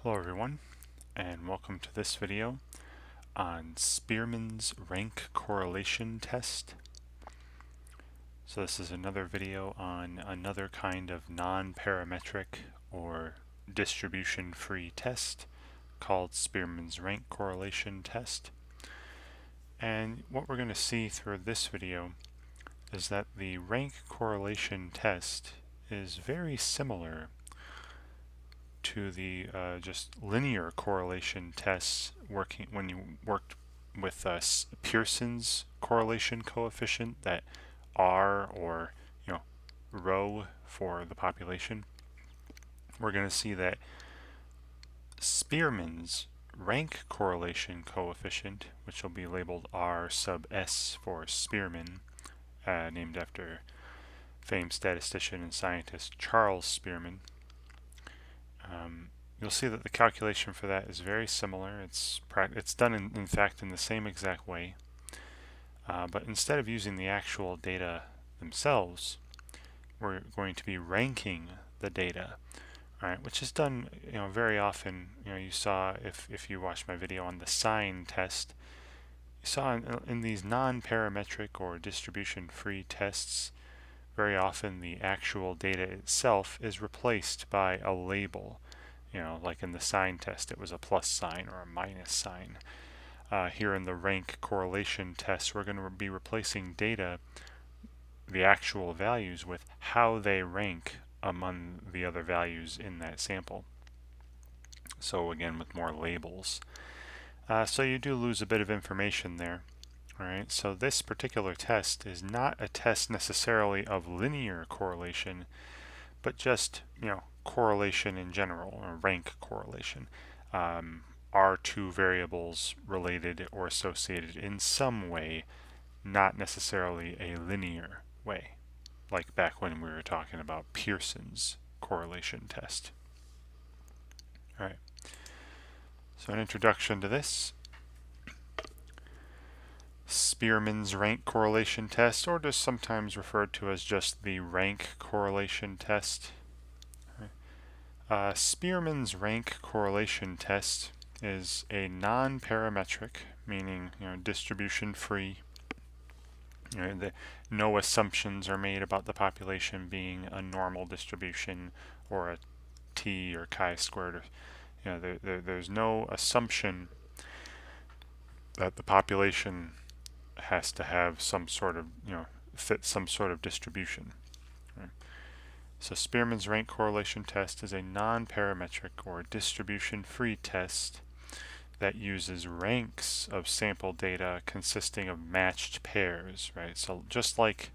Hello everyone, and welcome to this video on Spearman's rank correlation test. So this is another video on another kind of non-parametric or distribution-free test called Spearman's rank correlation test. And what we're going to see through this video is that the rank correlation test is very similar to the just linear correlation tests when you worked with Pearson's correlation coefficient, that R, or rho for the population. We're going to see that Spearman's rank correlation coefficient, which will be labeled R sub S for Spearman, named after famed statistician and scientist Charles Spearman. You'll see that the calculation for that is very similar. It's done in fact in the same exact way, but instead of using the actual data themselves, we're going to be ranking the data, right? Which is done, very often. You saw if you watched my video on the sign test, you saw in these non-parametric or distribution-free tests, very often the actual data itself is replaced by a label. Like in the sign test, it was a plus sign or a minus sign. Here in the rank correlation test, we're going to be replacing data, the actual values, with how they rank among the other values in that sample. So again, with more labels. So you do lose a bit of information there. Alright, so this particular test is not a test necessarily of linear correlation, but just, correlation in general, or rank correlation. Are two variables related or associated in some way, not necessarily a linear way, like back when we were talking about Pearson's correlation test. Alright, so an introduction to this. Spearman's rank correlation test, or just sometimes referred to as just the rank correlation test. Spearman's rank correlation test is a non-parametric, meaning distribution-free. No assumptions are made about the population being a normal distribution or a t or chi-squared. There's no assumption that the population has to have some sort of fit some sort of distribution. Right? So Spearman's rank correlation test is a non-parametric or distribution-free test that uses ranks of sample data consisting of matched pairs, right? So just like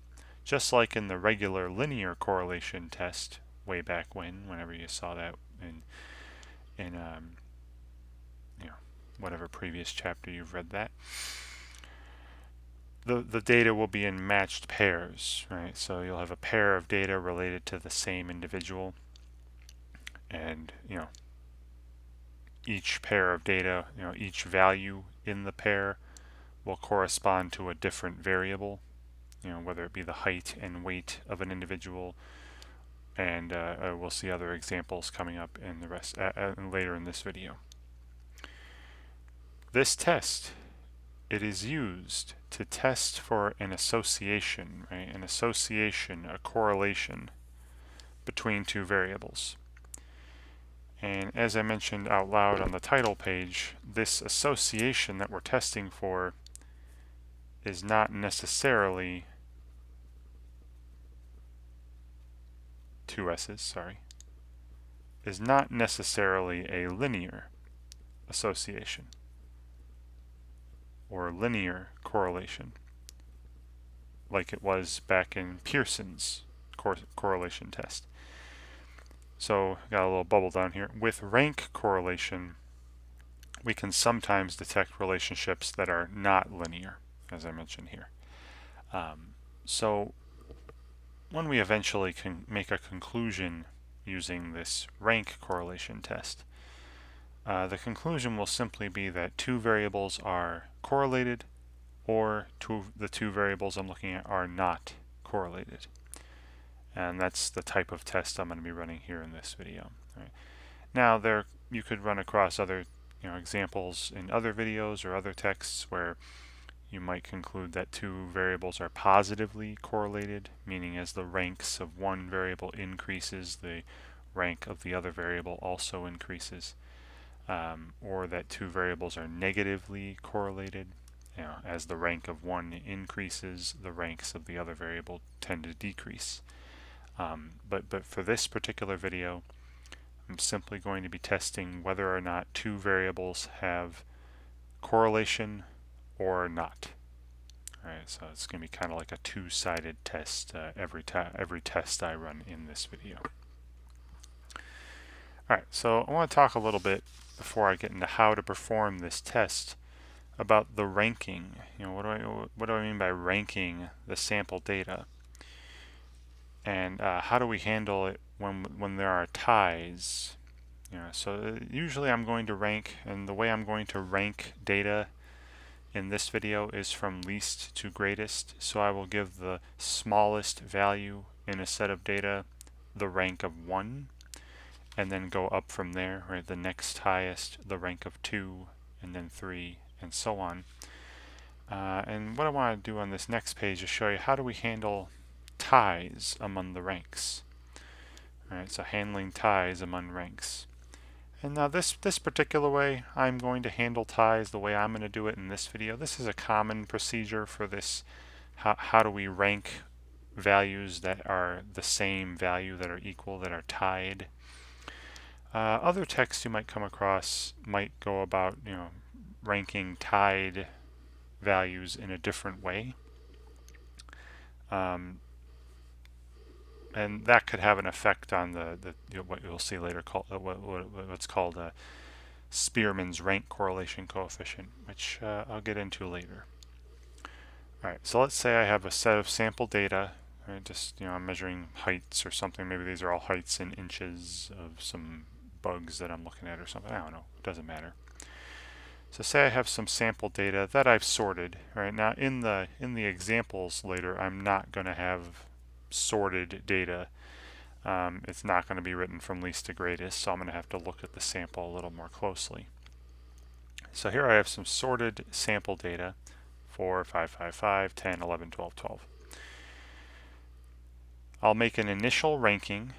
in the regular linear correlation test way back whenever you saw that in whatever previous chapter you've read that, the data will be in matched pairs, right? So you'll have a pair of data related to the same individual, and each pair of data, each value in the pair will correspond to a different variable, whether it be the height and weight of an individual, and we'll see other examples coming up in the rest later in this video. This test, it is used to test for an association, right? An association, a correlation between two variables. And as I mentioned out loud on the title page, this association that we're testing for is not necessarily two S's, sorry, is not necessarily a linear association or linear correlation like it was back in Pearson's correlation test. So got a little bubble down here. With rank correlation, we can sometimes detect relationships that are not linear, as I mentioned here. So when we eventually can make a conclusion using this rank correlation test, the conclusion will simply be that two variables are correlated, or the two variables I'm looking at are not correlated. And that's the type of test I'm going to be running here in this video. Right. Now you could run across other examples in other videos or other texts where you might conclude that two variables are positively correlated, meaning as the ranks of one variable increases, the rank of the other variable also increases, or that two variables are negatively correlated. As the rank of one increases, the ranks of the other variable tend to decrease. But for this particular video, I'm simply going to be testing whether or not two variables have correlation or not. Alright, so it's going to be kind of like a two-sided test every test I run in this video. Alright, so I want to talk a little bit before I get into how to perform this test about the ranking. What do I mean by ranking the sample data? And how do we handle it when there are ties? So usually I'm going to rank, and the way I'm going to rank data in this video is from least to greatest. So I will give the smallest value in a set of data the rank of 1, and then go up from there, right? The next highest, the rank of 2, and then 3, and so on. And what I want to do on this next page is show you how do we handle ties among the ranks. Alright, so handling ties among ranks. And now this particular way, I'm going to handle ties the way I'm going to do it in this video. This is a common procedure for this. How do we rank values that are the same value, that are equal, that are tied? Other texts you might come across might go about, ranking tied values in a different way. And that could have an effect on what you'll see later, what's called a Spearman's rank correlation coefficient, which I'll get into later. Alright, so let's say I have a set of sample data. Right, just I'm measuring heights or something. Maybe these are all heights in inches of some bugs that I'm looking at or something. I don't know. It doesn't matter. So say I have some sample data that I've sorted. Right now, in the examples later, I'm not going to have sorted data. It's not going to be written from least to greatest, so I'm going to have to look at the sample a little more closely. So here I have some sorted sample data: 4, 5, 5, 5, 10, 11, 12, 12. I'll make an initial ranking.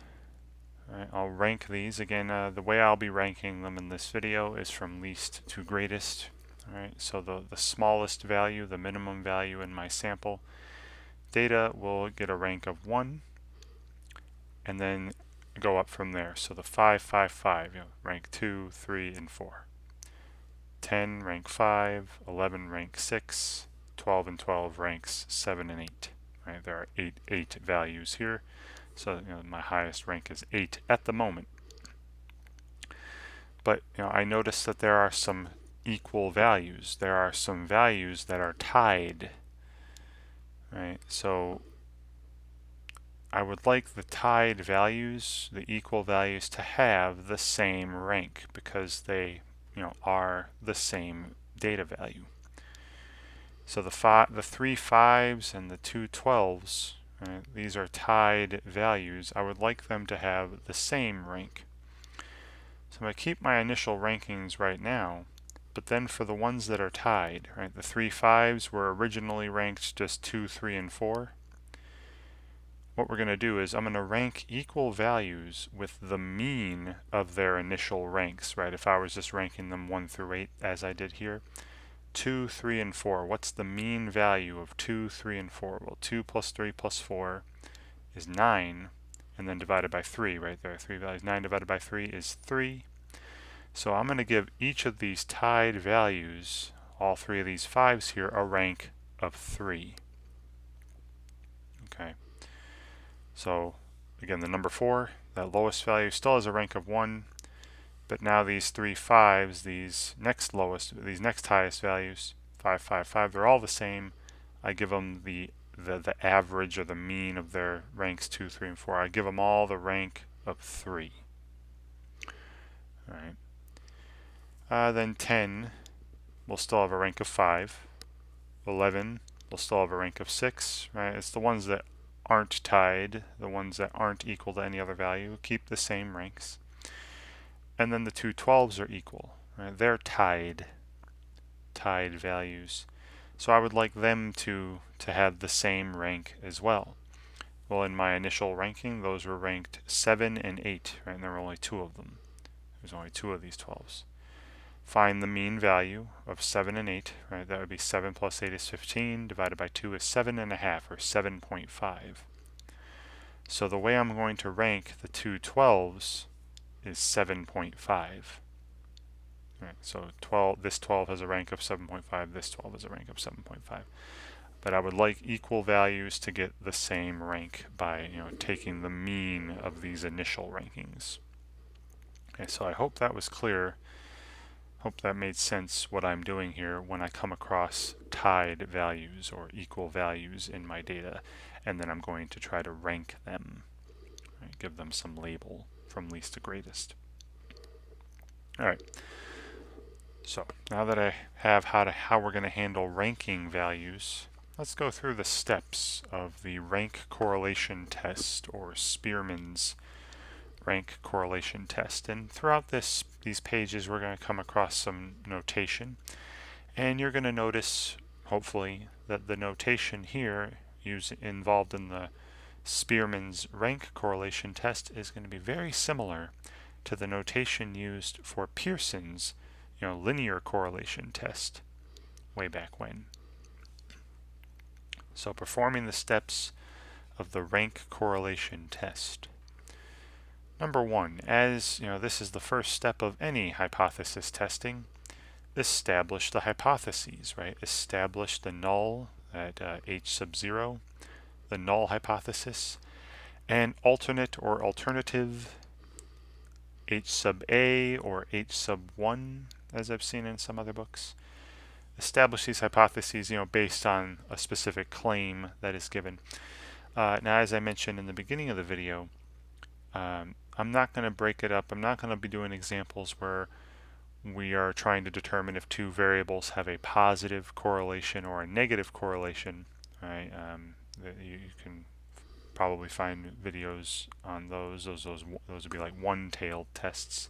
Right, I'll rank these. Again, the way I'll be ranking them in this video is from least to greatest. Alright, so the smallest value, the minimum value in my sample data will get a rank of 1, and then go up from there. So the 5, 5, 5, rank 2, 3, and 4. 10, rank 5, 11, rank 6, 12 and 12, ranks 7 and 8. Right, there are eight values here. So my highest rank is 8 at the moment. But I notice that there are some equal values. There are some values that are tied. Right, so I would like the tied values, the equal values, to have the same rank because they are the same data value. So the 3 5s and the 2 12s, right, these are tied values. I would like them to have the same rank. So I'm going to keep my initial rankings right now, but then for the ones that are tied, right, the 3 5s were originally ranked just 2, 3, and 4. What we're going to do is I'm going to rank equal values with the mean of their initial ranks, right? If I was just ranking them 1 through 8 as I did here. 2, 3, and 4. What's the mean value of 2, 3, and 4? Well, 2 plus 3 plus 4 is 9, and then divided by 3, right? There are 3 values. 9 divided by 3 is 3. So I'm going to give each of these tied values, all 3 of these 5s here, a rank of 3. Okay. So again, the number 4, that lowest value, still has a rank of 1. But now these 3 5s, these next highest values, 5, 5, 5, they're all the same. I give them the average or the mean of their ranks 2, 3, and 4. I give them all the rank of 3. All right. Then 10 will still have a rank of 5. 11 will still have a rank of 6. Right? It's the ones that aren't tied, the ones that aren't equal to any other value, keep the same ranks. and then the two 12s are equal. Right? They're tied values. So I would like them to have the same rank as well. Well, in my initial ranking, those were ranked 7 and 8, right? And there were only two of them. There's only two of these 12s. Find the mean value of 7 and 8, right? That would be 7 plus 8 is 15, divided by 2 is 7.5, or 7.5. So the way I'm going to rank the two 12s is 7.5. Right, so this 12 has a rank of 7.5, this 12 has a rank of 7.5. But I would like equal values to get the same rank by taking the mean of these initial rankings. Okay, so I hope that was clear. Hope that made sense what I'm doing here when I come across tied values or equal values in my data, and then I'm going to try to rank them, right, give them some label from least to greatest. All right. So now that I have how we're going to handle ranking values, let's go through the steps of the rank correlation test, or Spearman's rank correlation test. And throughout these pages, we're going to come across some notation, and you're going to notice, hopefully, that the notation here involved in the Spearman's rank correlation test is going to be very similar to the notation used for Pearson's linear correlation test way back when. So performing the steps of the rank correlation test. Number one, as this is the first step of any hypothesis testing, establish the hypotheses, right? Establish the null at h sub 0, the null hypothesis, and alternate or alternative h sub a or h sub 1, as I've seen in some other books. Establish these hypotheses, based on a specific claim that is given. Now, as I mentioned in the beginning of the video, I'm not going to break it up. I'm not going to be doing examples where we are trying to determine if two variables have a positive correlation or a negative correlation. Right? You can probably find videos on those. Those would be like one-tailed tests.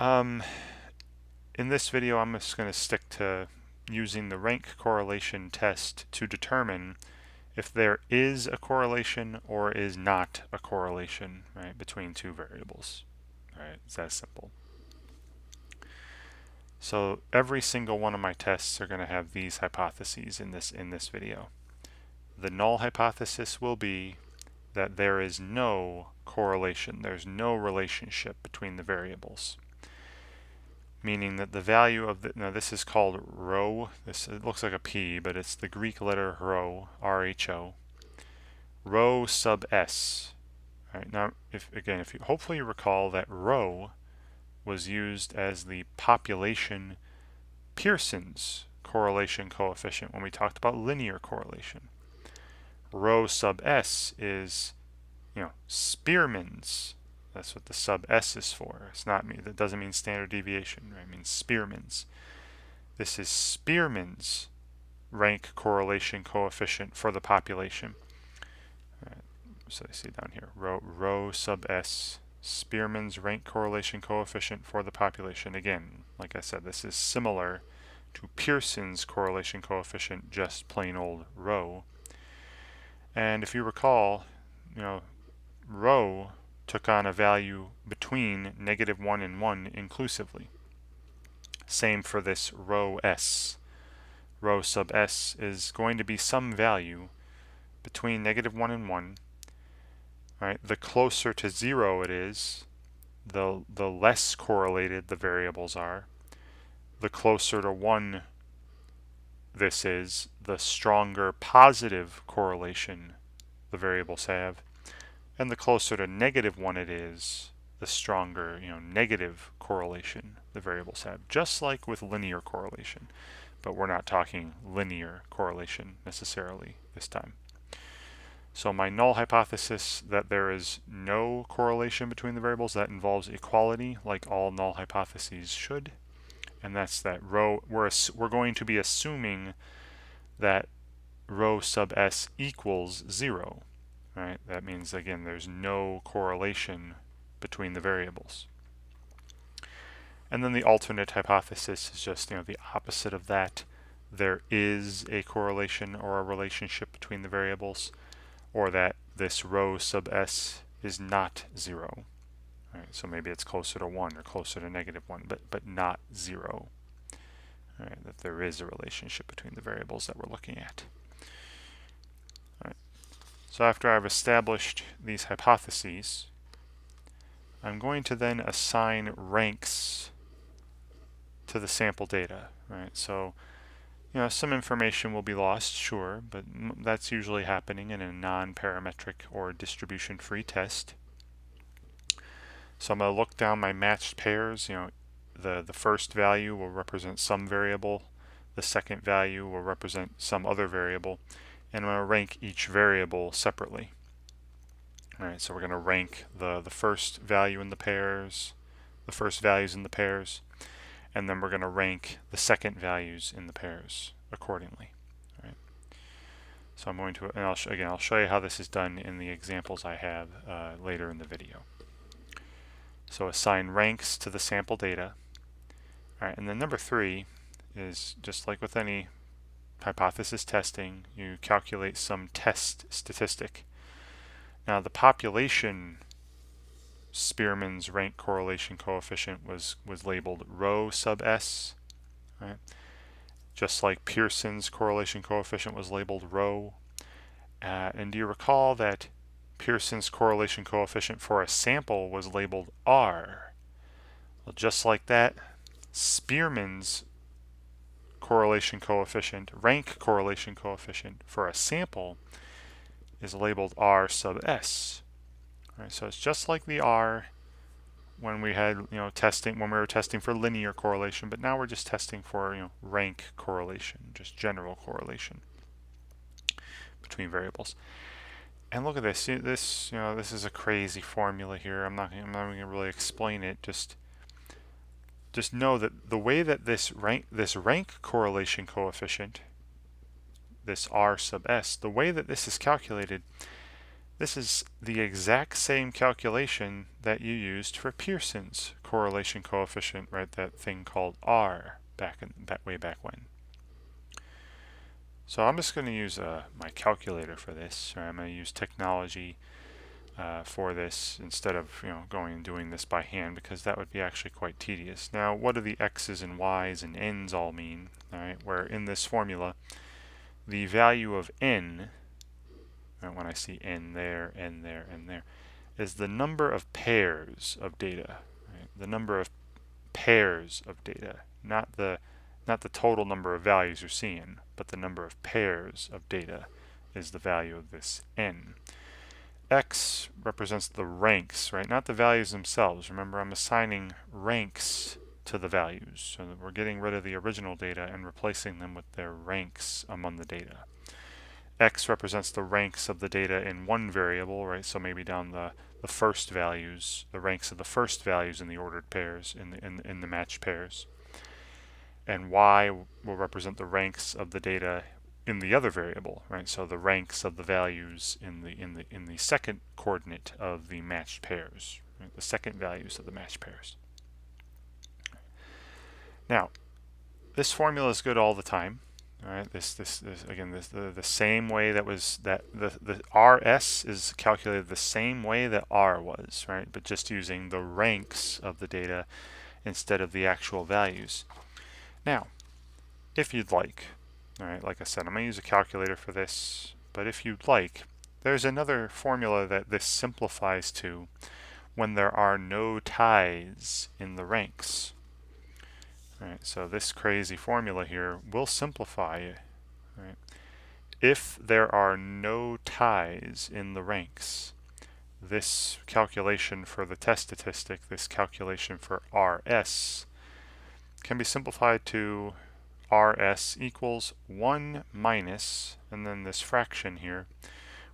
In this video, I'm just going to stick to using the rank correlation test to determine if there is a correlation or is not a correlation, right, between two variables. Right, it's that simple. So every single one of my tests are going to have these hypotheses in this video. The null hypothesis will be that there is no correlation, there's no relationship between the variables. Meaning that the value of now this is called rho. It looks like a P, but it's the Greek letter rho, R-H-O. Rho sub S. All right, now, if you hopefully you recall that rho was used as the population Pearson's correlation coefficient when we talked about linear correlation. Rho sub S is, Spearman's. That's what the sub S is for. It's not me. That doesn't mean standard deviation. Right? It means Spearman's. This is Spearman's rank correlation coefficient for the population. Right. So I see down here, rho sub S, Spearman's rank correlation coefficient for the population. Again, like I said, this is similar to Pearson's correlation coefficient, just plain old rho. And if you recall, rho took on a value between -1 and 1 inclusively. Same for this rho S. Rho sub S is going to be some value between -1 and 1. Right? The closer to 0 it is, the less correlated the variables are. The closer to 1 this is, the stronger positive correlation the variables have. And the closer to -1 it is, the stronger, negative correlation the variables have. Just like with linear correlation, but we're not talking linear correlation necessarily this time. So my null hypothesis that there is no correlation between the variables, that involves equality, like all null hypotheses should. And that's that rho, we're going to be assuming that rho sub S equals 0. Right? That means, again, there's no correlation between the variables. And then the alternate hypothesis is just, the opposite of that. There is a correlation or a relationship between the variables, or that this rho sub s is not 0. All right, so maybe it's closer to 1 or closer to -1, but not 0. All right, that there is a relationship between the variables that we're looking at. All right. So after I've established these hypotheses, I'm going to then assign ranks to the sample data. Right. So some information will be lost, sure, but that's usually happening in a non-parametric or distribution-free test. So I'm going to look down my matched pairs. The first value will represent some variable, the second value will represent some other variable, and I'm going to rank each variable separately. All right, so we're going to rank the first value in the pairs, the first values in the pairs, and then we're going to rank the second values in the pairs accordingly. All right. So I'm going to, and I'll show you how this is done in the examples I have later in the video. So assign ranks to the sample data. All right, and then number 3 is just like with any hypothesis testing, you calculate some test statistic. Now the population Spearman's rank correlation coefficient was rho rho sub s, right? Just like Pearson's correlation coefficient was labeled rho. And do you recall that Pearson's correlation coefficient for a sample was labeled r? Well, just like that, Spearman's correlation coefficient, rank correlation coefficient for a sample is labeled r sub s. All right, so it's just like the r when we had testing, when we were testing for linear correlation, but now we're just testing for rank correlation, just general correlation between variables. And look at this. This this is a crazy formula here. I'm not going to really explain it. Just know that the way that this rank correlation coefficient, this r sub s, the way that this is calculated, this is the exact same calculation that you used for Pearson's correlation coefficient, right? That thing called r way back when. So I'm just going to use my calculator for this. Right? I'm going to use technology for this instead of going and doing this by hand, because that would be actually quite tedious. Now, what do the x's and y's and n's all mean? All right, where in this formula, the value of n, when I see n there, is the number of pairs of data. Right? The number of pairs of data, not the total number of values you're seeing, but the number of pairs of data is the value of this n. X represents the ranks, right? Not the values themselves. Remember, I'm assigning ranks to the values, so that we're getting rid of the original data and replacing them with their ranks among the data. X represents the ranks of the data in one variable, right? So maybe down the first values, the ranks of the first values in the ordered pairs, in the matched pairs. And Y will represent the ranks of the data in the other variable, right? So the ranks of the values in the second coordinate of the matched pairs, right? The second values of the matched pairs. Now, this formula is good all the time. All right, this again, the same way that the RS is calculated the same way that R was, right? But just using the ranks of the data instead of the actual values. Now, if you'd like, all right, like I said, I'm going to use a calculator for this, but if you'd like, there's another formula that this simplifies to when there are no ties in the ranks. All right, so this crazy formula here will simplify. Right? If there are no ties in the ranks, this calculation for the test statistic, this calculation for RS, can be simplified to RS equals 1 minus, and then this fraction here,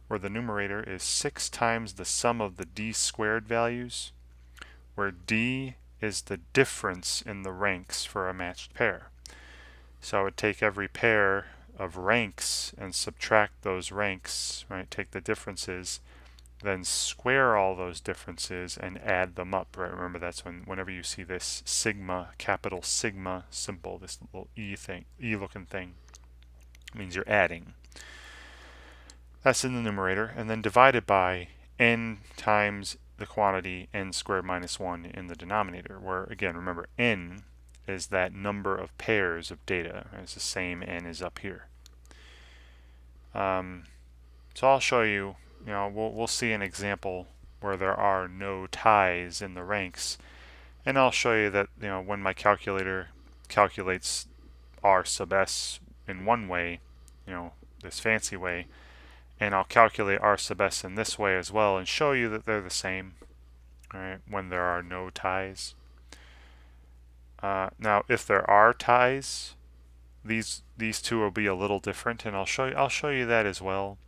where the numerator is 6 times the sum of the d squared values, where d is the difference in the ranks for a matched pair. So I would take every pair of ranks and subtract those ranks, right? Take the differences then square all those differences and add them up, right? Remember, that's whenever you see this sigma, capital sigma symbol, this little E looking thing, means you're adding. That's in the numerator, and then divided by n times the quantity n squared minus 1 in the denominator, where, again, remember, n is that number of pairs of data. It's the same n as up here. So I'll show you, we'll see an example where there are no ties in the ranks, and I'll show you that, when my calculator calculates r sub s in one way, this fancy way, and I'll calculate r sub s in this way as well and show you that they're the same, right, when there are no ties. Now, if there are ties, these two will be a little different, and I'll show you that as well.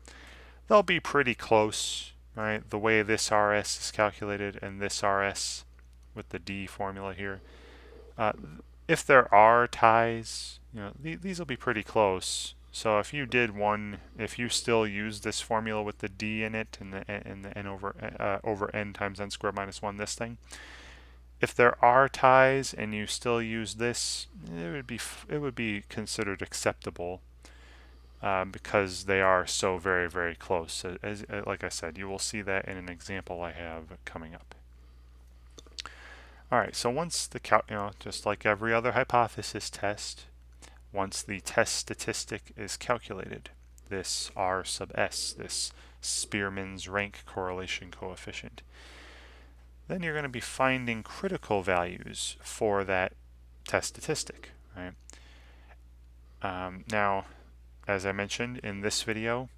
They'll be pretty close, right? The way this RS is calculated and this RS with the D formula here. If there are ties, these will be pretty close. So if you still use this formula with the D in it and the n over n times n squared minus 1, this thing, if there are ties and you still use this, it would be considered acceptable. Because they are so very, very close. Like I said, you will see that in an example I have coming up. All right, so once just like every other hypothesis test, once the test statistic is calculated, this R sub s, this Spearman's rank correlation coefficient, then you're going to be finding critical values for that test statistic, right? Now, as I mentioned in this video,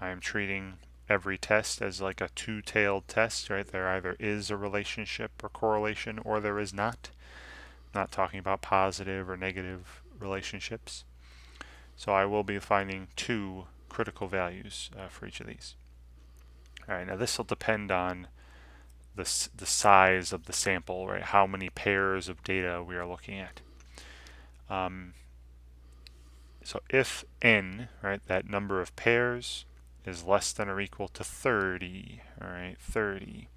I am treating every test as like a two-tailed test, right? There either is a relationship or correlation or there is not. Not talking about positive or negative relationships. So I will be finding two critical values for each of these. All right, now this will depend on the size of the sample, right? How many pairs of data we are looking at. So if n, right, that number of pairs is less than or equal to 30, all right, 30,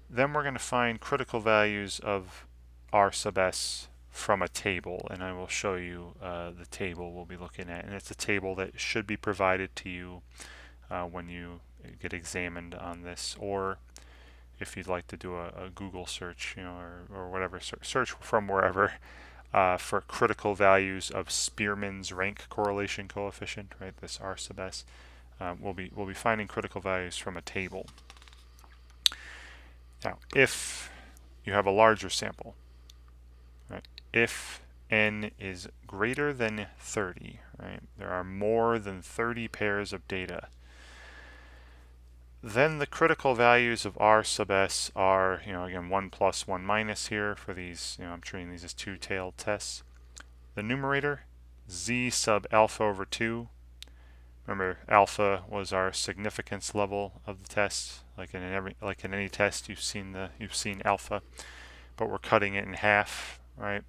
then we're going to find critical values of r sub s from a table, and I will show you the table we'll be looking at, and it's a table that should be provided to you when you get examined on this, or if you'd like to do a Google search, or whatever, search from wherever. For critical values of Spearman's rank correlation coefficient, right? This R sub s, we'll be finding critical values from a table. Now, if you have a larger sample, right? If n is greater than 30, right? There are more than 30 pairs of data. Then the critical values of R sub s are, again, 1 plus 1 minus here for these, I'm treating these as two-tailed tests. The numerator, z sub alpha over 2. Remember, alpha was our significance level of the test. Like in any test, you've seen alpha, but we're cutting it in half, right?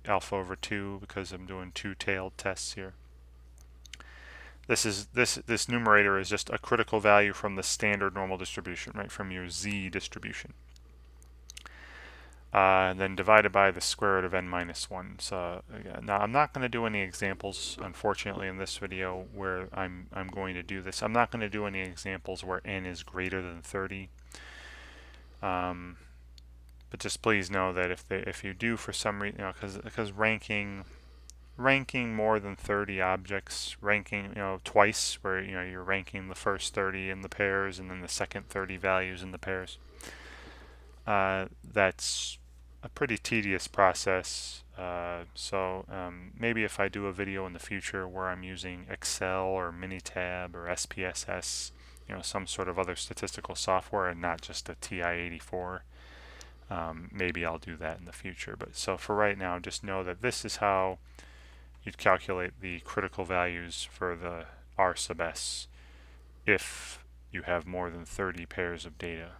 Alpha over 2 because I'm doing two-tailed tests here. This numerator is just a critical value from the standard normal distribution, right, from your z distribution. And then divided by the square root of n minus 1. So now I'm not going to do any examples, unfortunately, in this video where I'm going to do this. I'm not going to do any examples where n is greater than 30. But just please know that if you do for some reason, because ranking more than 30 objects, ranking twice, where you're ranking the first 30 in the pairs and then the second 30 values in the pairs, that's a pretty tedious process. So maybe if I do a video in the future where I'm using Excel or Minitab or SPSS, some sort of other statistical software and not just a TI-84, maybe I'll do that in the future. But so for right now, just know that this is how you'd calculate the critical values for the R sub s if you have more than 30 pairs of data.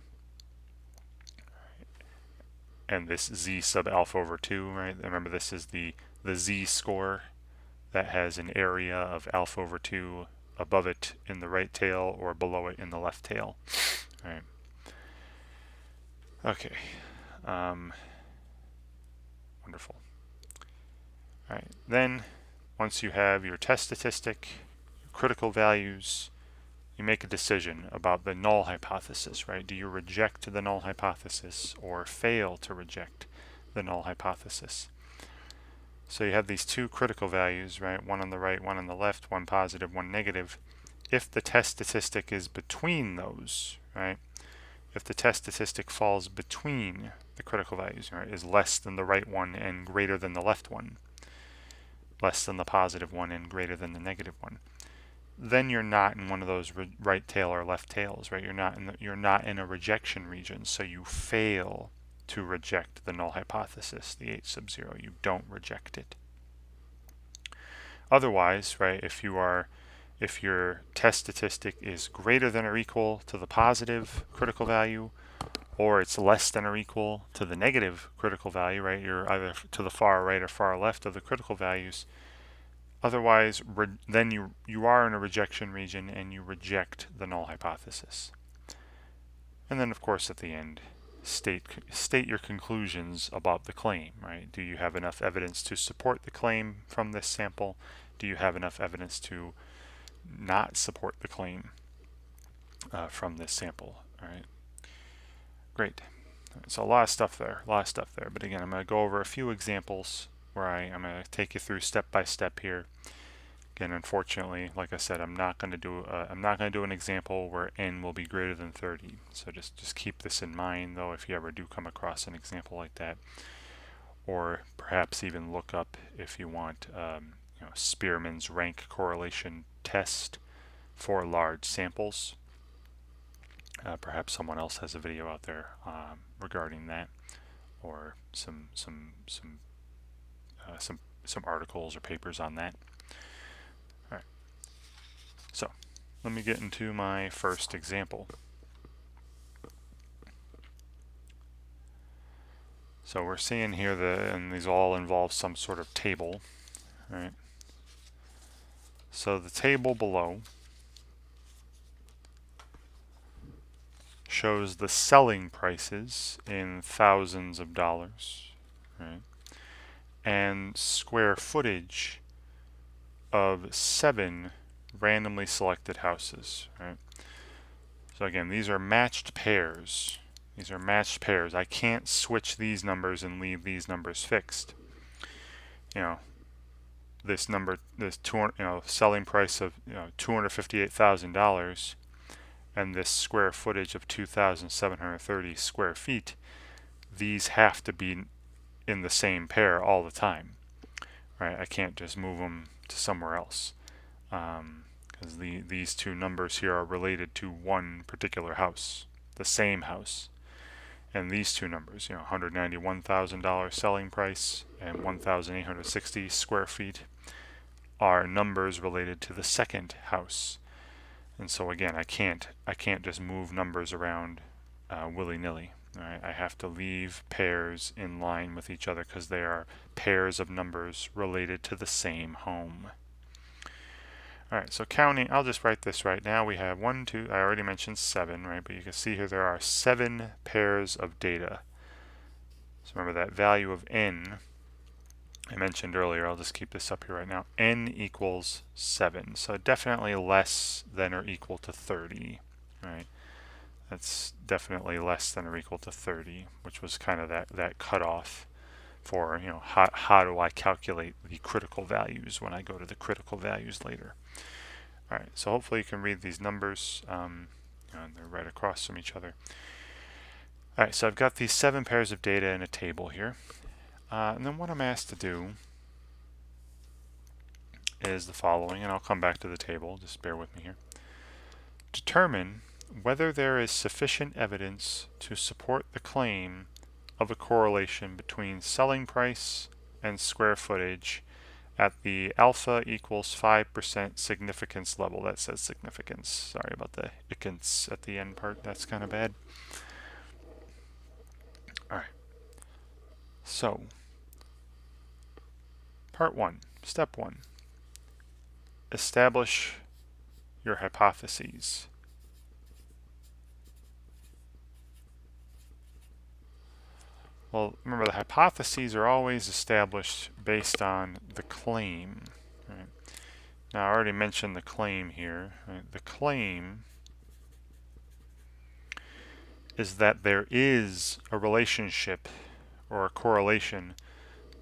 And this z sub alpha over 2, right? Remember, this is the z-score that has an area of alpha over 2 above it in the right tail or below it in the left tail. All right. Okay. Wonderful. All right. Then, once you have your test statistic, your critical values, you make a decision about the null hypothesis, right? Do you reject the null hypothesis or fail to reject the null hypothesis? So you have these two critical values, right? One on the right, one on the left, one positive, one negative. If the test statistic is between those, right? If the test statistic falls between the critical values, right, is less than the right one and greater than the left one, less than the positive one and greater than the negative one, then you're not in one of those right tail or left tails, right? You're not in a rejection region, so you fail to reject the null hypothesis, the H sub 0. You don't reject it. Otherwise, right, if your test statistic is greater than or equal to the positive critical value, or it's less than or equal to the negative critical value, right? You're either to the far right or far left of the critical values. Otherwise, then you are in a rejection region and you reject the null hypothesis. And then, of course, at the end, state your conclusions about the claim, right? Do you have enough evidence to support the claim from this sample? Do you have enough evidence to not support the claim from this sample? All right. Great. So a lot of stuff there, But again, I'm going to go over a few examples where I'm going to take you through step by step here. Again, unfortunately, like I said, I'm not going to do an example where n will be greater than 30. So just keep this in mind, though, if you ever do come across an example like that, or perhaps even look up if you want, Spearman's rank correlation test for large samples. Perhaps someone else has a video out there regarding that, or some articles or papers on that. All right. So let me get into my first example. So we're seeing here and these all involve some sort of table, right? So the table below shows the selling prices in thousands of dollars, right? And square footage of 7 randomly selected houses, right? So again, these are matched pairs. I can't switch these numbers and leave these numbers fixed. This number, this selling price of $258,000, and this square footage of 2,730 square feet. These have to be in the same pair all the time, right? I can't just move them to somewhere else, because these two numbers here are related to one particular house, the same house. And these two numbers, $191,000 selling price and 1,860 square feet, are numbers related to the second house. And so again, I can't just move numbers around willy-nilly. Right? I have to leave pairs in line with each other because they are pairs of numbers related to the same home. All right, so counting, I'll just write this right now. We have 1, 2, I already mentioned 7, right? But you can see here there are 7 pairs of data. So remember that value of n I mentioned earlier. I'll just keep this up here right now. N equals 7, so definitely less than or equal to 30, right? That's definitely less than or equal to 30, which was kind of that cutoff for, how do I calculate the critical values when I go to the critical values later. All right, so hopefully you can read these numbers, and they're right across from each other. All right, so I've got these 7 pairs of data in a table here. And then what I'm asked to do is the following, and I'll come back to the table, just bear with me here. Determine whether there is sufficient evidence to support the claim of a correlation between selling price and square footage at the alpha equals 5% significance level. That says significance. Sorry about the icance at the end part. That's kind of bad. All right. So, part 1, step 1. Establish your hypotheses. Well, remember the hypotheses are always established based on the claim. Right? Now, I already mentioned the claim here. Right? The claim is that there is a relationship or a correlation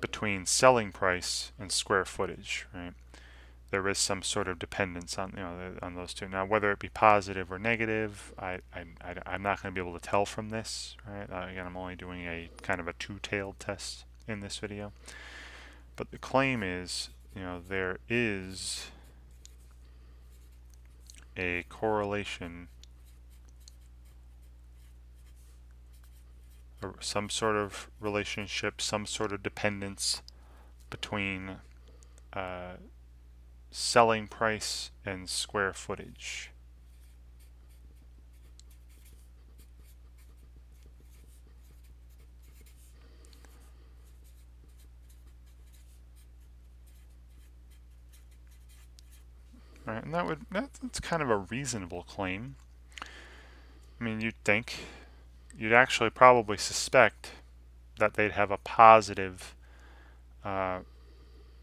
between selling price and square footage, right? There is some sort of dependence on on those two. Now, whether it be positive or negative, I'm not going to be able to tell from this, right? Again, I'm only doing a kind of a two-tailed test in this video. But the claim is, there is a correlation or some sort of relationship, some sort of dependence between selling price and square footage. Right, and that's kind of a reasonable claim. I mean, you'd actually probably suspect that they'd have a positive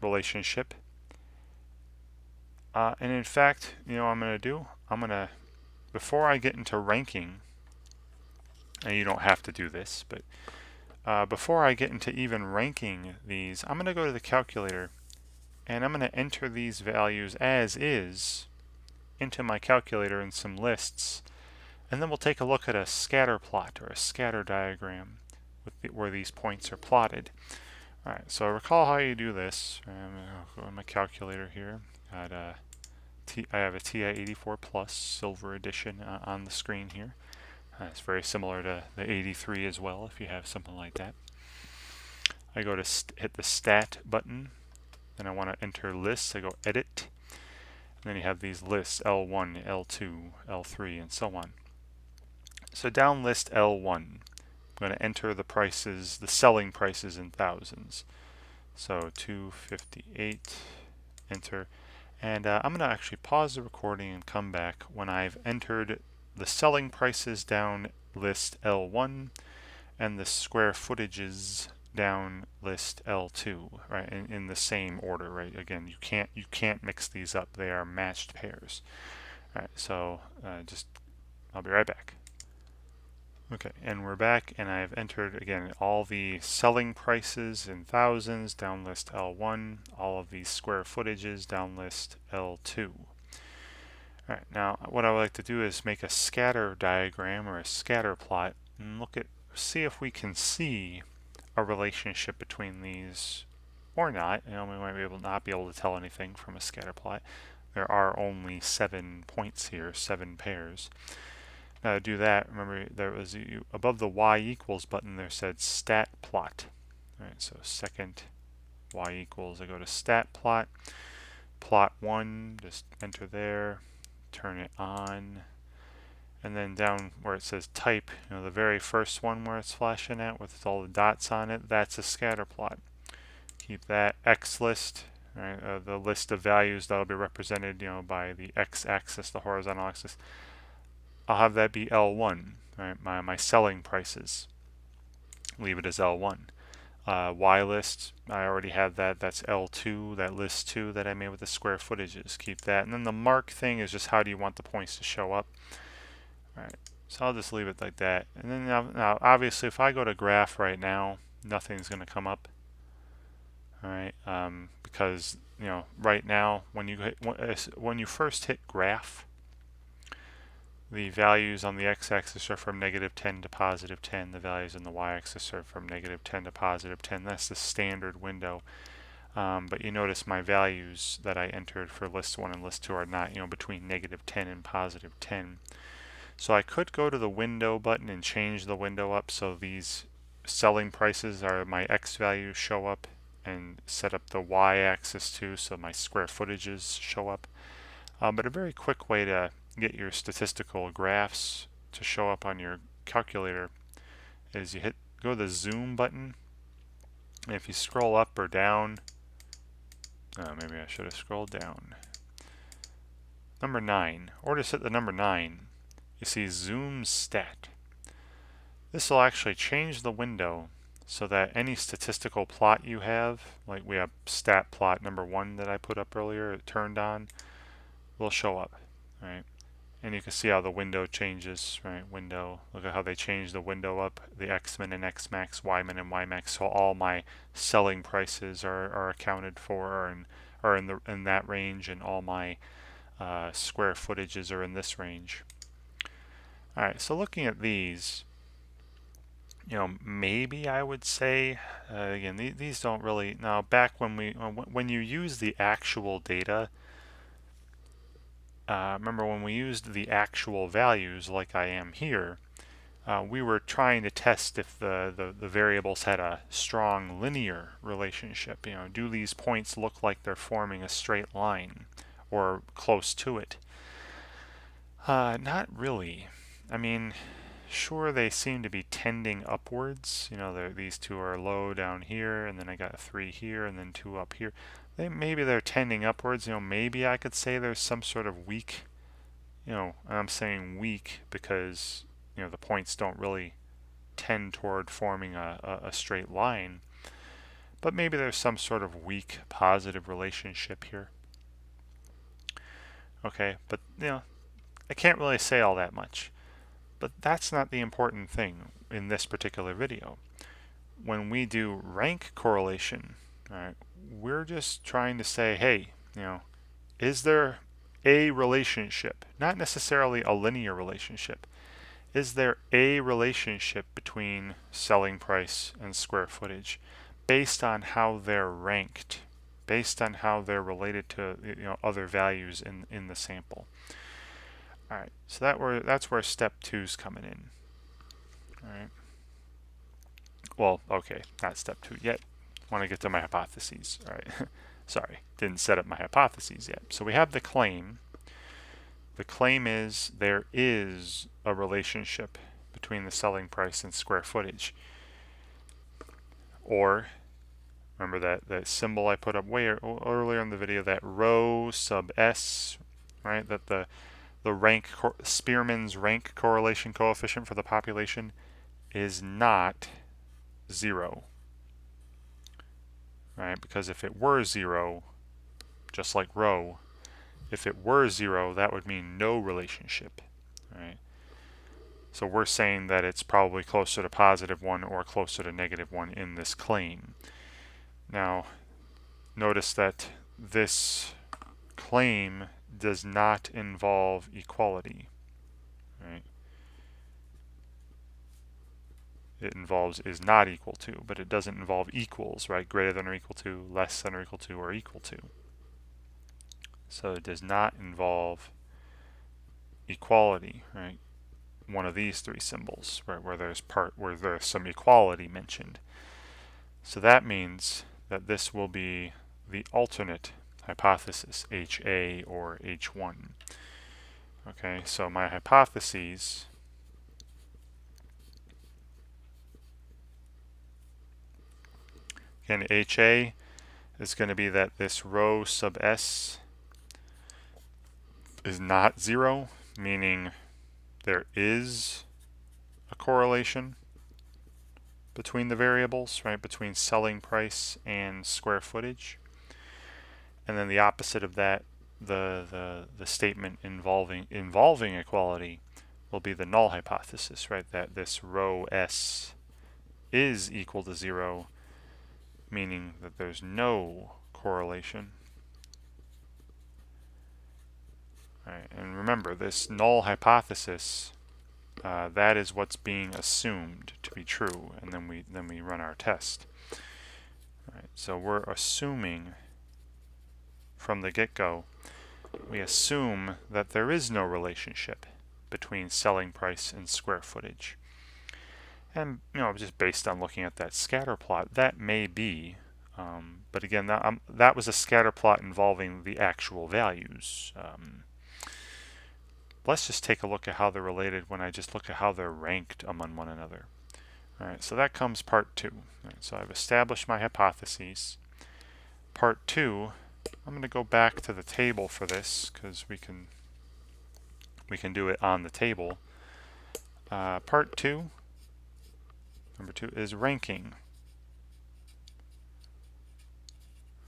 relationship. And in fact, what I'm going to do? Before I get into ranking, and you don't have to do this, but before I get into even ranking these, I'm going to go to the calculator and I'm going to enter these values as is into my calculator in some lists, and then we'll take a look at a scatter plot or a scatter diagram where these points are plotted. Alright, so recall how you do this. I'm going to go to my calculator here. I have a TI-84 Plus Silver Edition on the screen here. It's very similar to the 83 as well, if you have something like that. I go to hit the Stat button, then I want to enter lists. I go Edit, and then you have these lists, L1, L2, L3, and so on. So down list L1, I'm going to enter the prices, the selling prices in thousands. So 258, enter. And I'm going to actually pause the recording and come back when I've entered the selling prices down list L1 and the square footages down list L2, right? In the same order, right? Again, you can't mix these up. They are matched pairs. All right, so I'll be right back. Okay, and we're back, and I've entered, again, all the selling prices in thousands down list L1, all of these square footages down list L2. Alright, now what I would like to do is make a scatter diagram or a scatter plot and see if we can see a relationship between these or not. We might not be able to tell anything from a scatter plot. There are only 7 points here, 7 pairs. Now to do that, remember there was above the y equals button there said stat plot. Alright, so second y equals, I go to stat plot, plot 1, just enter there, turn it on, and then down where it says type, the very first one where it's flashing at with all the dots on it, that's a scatter plot. Keep that X list, right, the list of values that'll be represented, by the X-axis, the horizontal axis. I'll have that be L1, right? My selling prices. Leave it as L1. Y list, I already have that. That's L2, that list 2 that I made with the square footages. Keep that. And then the mark thing is just how do you want the points to show up. All right, so I'll just leave it like that. And then now obviously, if I go to graph right now, nothing's going to come up. All right, because right now when you first hit graph, the values on the x-axis are from -10 to +10. The values on the y-axis are from -10 to +10. That's the standard window. But you notice my values that I entered for list 1 and list 2 are not, between -10 and +10. So I could go to the window button and change the window up so these selling prices are my x values show up, and set up the y-axis too so my square footages show up. But a very quick way to get your statistical graphs to show up on your calculator is you go to the zoom button, and if you scroll up or down, maybe I should have scrolled down, number 9, or just hit the number 9, you see zoom stat. This will actually change the window so that any statistical plot you have, like we have stat plot number 1 that I put up earlier, it turned on, will show up, right? And you can see how the window changes, right? Window, look at how they change the window up, the X-min and X-max, Y-min and Y-max, so all my selling prices are accounted for and are in that range, and all my square footages are in this range. Alright, so looking at these, maybe I would say, again, these don't really, now back when you use the actual data, remember when we used the actual values like I am here, we were trying to test if the variables had a strong linear relationship. Do these points look like they're forming a straight line or close to it? Not really. I mean, sure, they seem to be tending upwards. These two are low down here, and then I got 3 here, and then 2 up here. Maybe they're tending upwards. Maybe I could say there's some sort of weak, I'm saying weak because, the points don't really tend toward forming a straight line. But maybe there's some sort of weak positive relationship here. Okay, but, I can't really say all that much. But that's not the important thing in this particular video. When we do rank correlation, right, we're just trying to say, hey, is there a relationship, not necessarily a linear relationship, is there a relationship between selling price and square footage based on how they're ranked, based on how they're related to other values in the sample. All right, so that's where step 2's coming in. All right. Well, okay, not step 2 yet. I want to get to my hypotheses. All right. Sorry, didn't set up my hypotheses yet. So we have the claim. The claim is there is a relationship between the selling price and square footage. Or, remember that symbol I put up way earlier in the video, that rho sub S, right? That the Spearman's rank correlation coefficient for the population is not 0. Right? Because if it were 0, just like rho, if it were 0, that would mean no relationship. Right? So we're saying that it's probably closer to +1 or closer to -1 in this claim. Now, notice that this claim does not involve equality. Right? It involves is not equal to, but it doesn't involve equals, right? Greater than or equal to, less than or equal to, or equal to. So it does not involve equality, right? One of these 3 symbols, right, where there's some equality mentioned. So that means that this will be the alternate hypothesis, HA or H1. Okay, so my hypotheses again, HA is going to be that this rho sub S is not 0, meaning there is a correlation between the variables, right, between selling price and square footage. And then the opposite of that, the statement involving equality, will be the null hypothesis, right, that this rho S is equal to 0, meaning that there's no correlation. All right, and remember, this null hypothesis, that is what's being assumed to be true, and then we run our test. All right, so we're assuming from the get-go, we assume that there is no relationship between selling price and square footage. And just based on looking at that scatter plot, that may be, but again, that was a scatter plot involving the actual values. Let's just take a look at how they're related when I just look at how they're ranked among one another. All right, so that comes part 2. Right, so I've established my hypotheses. Part 2, I'm going to go back to the table for this because we can do it on the table. Part 2, number 2, is ranking.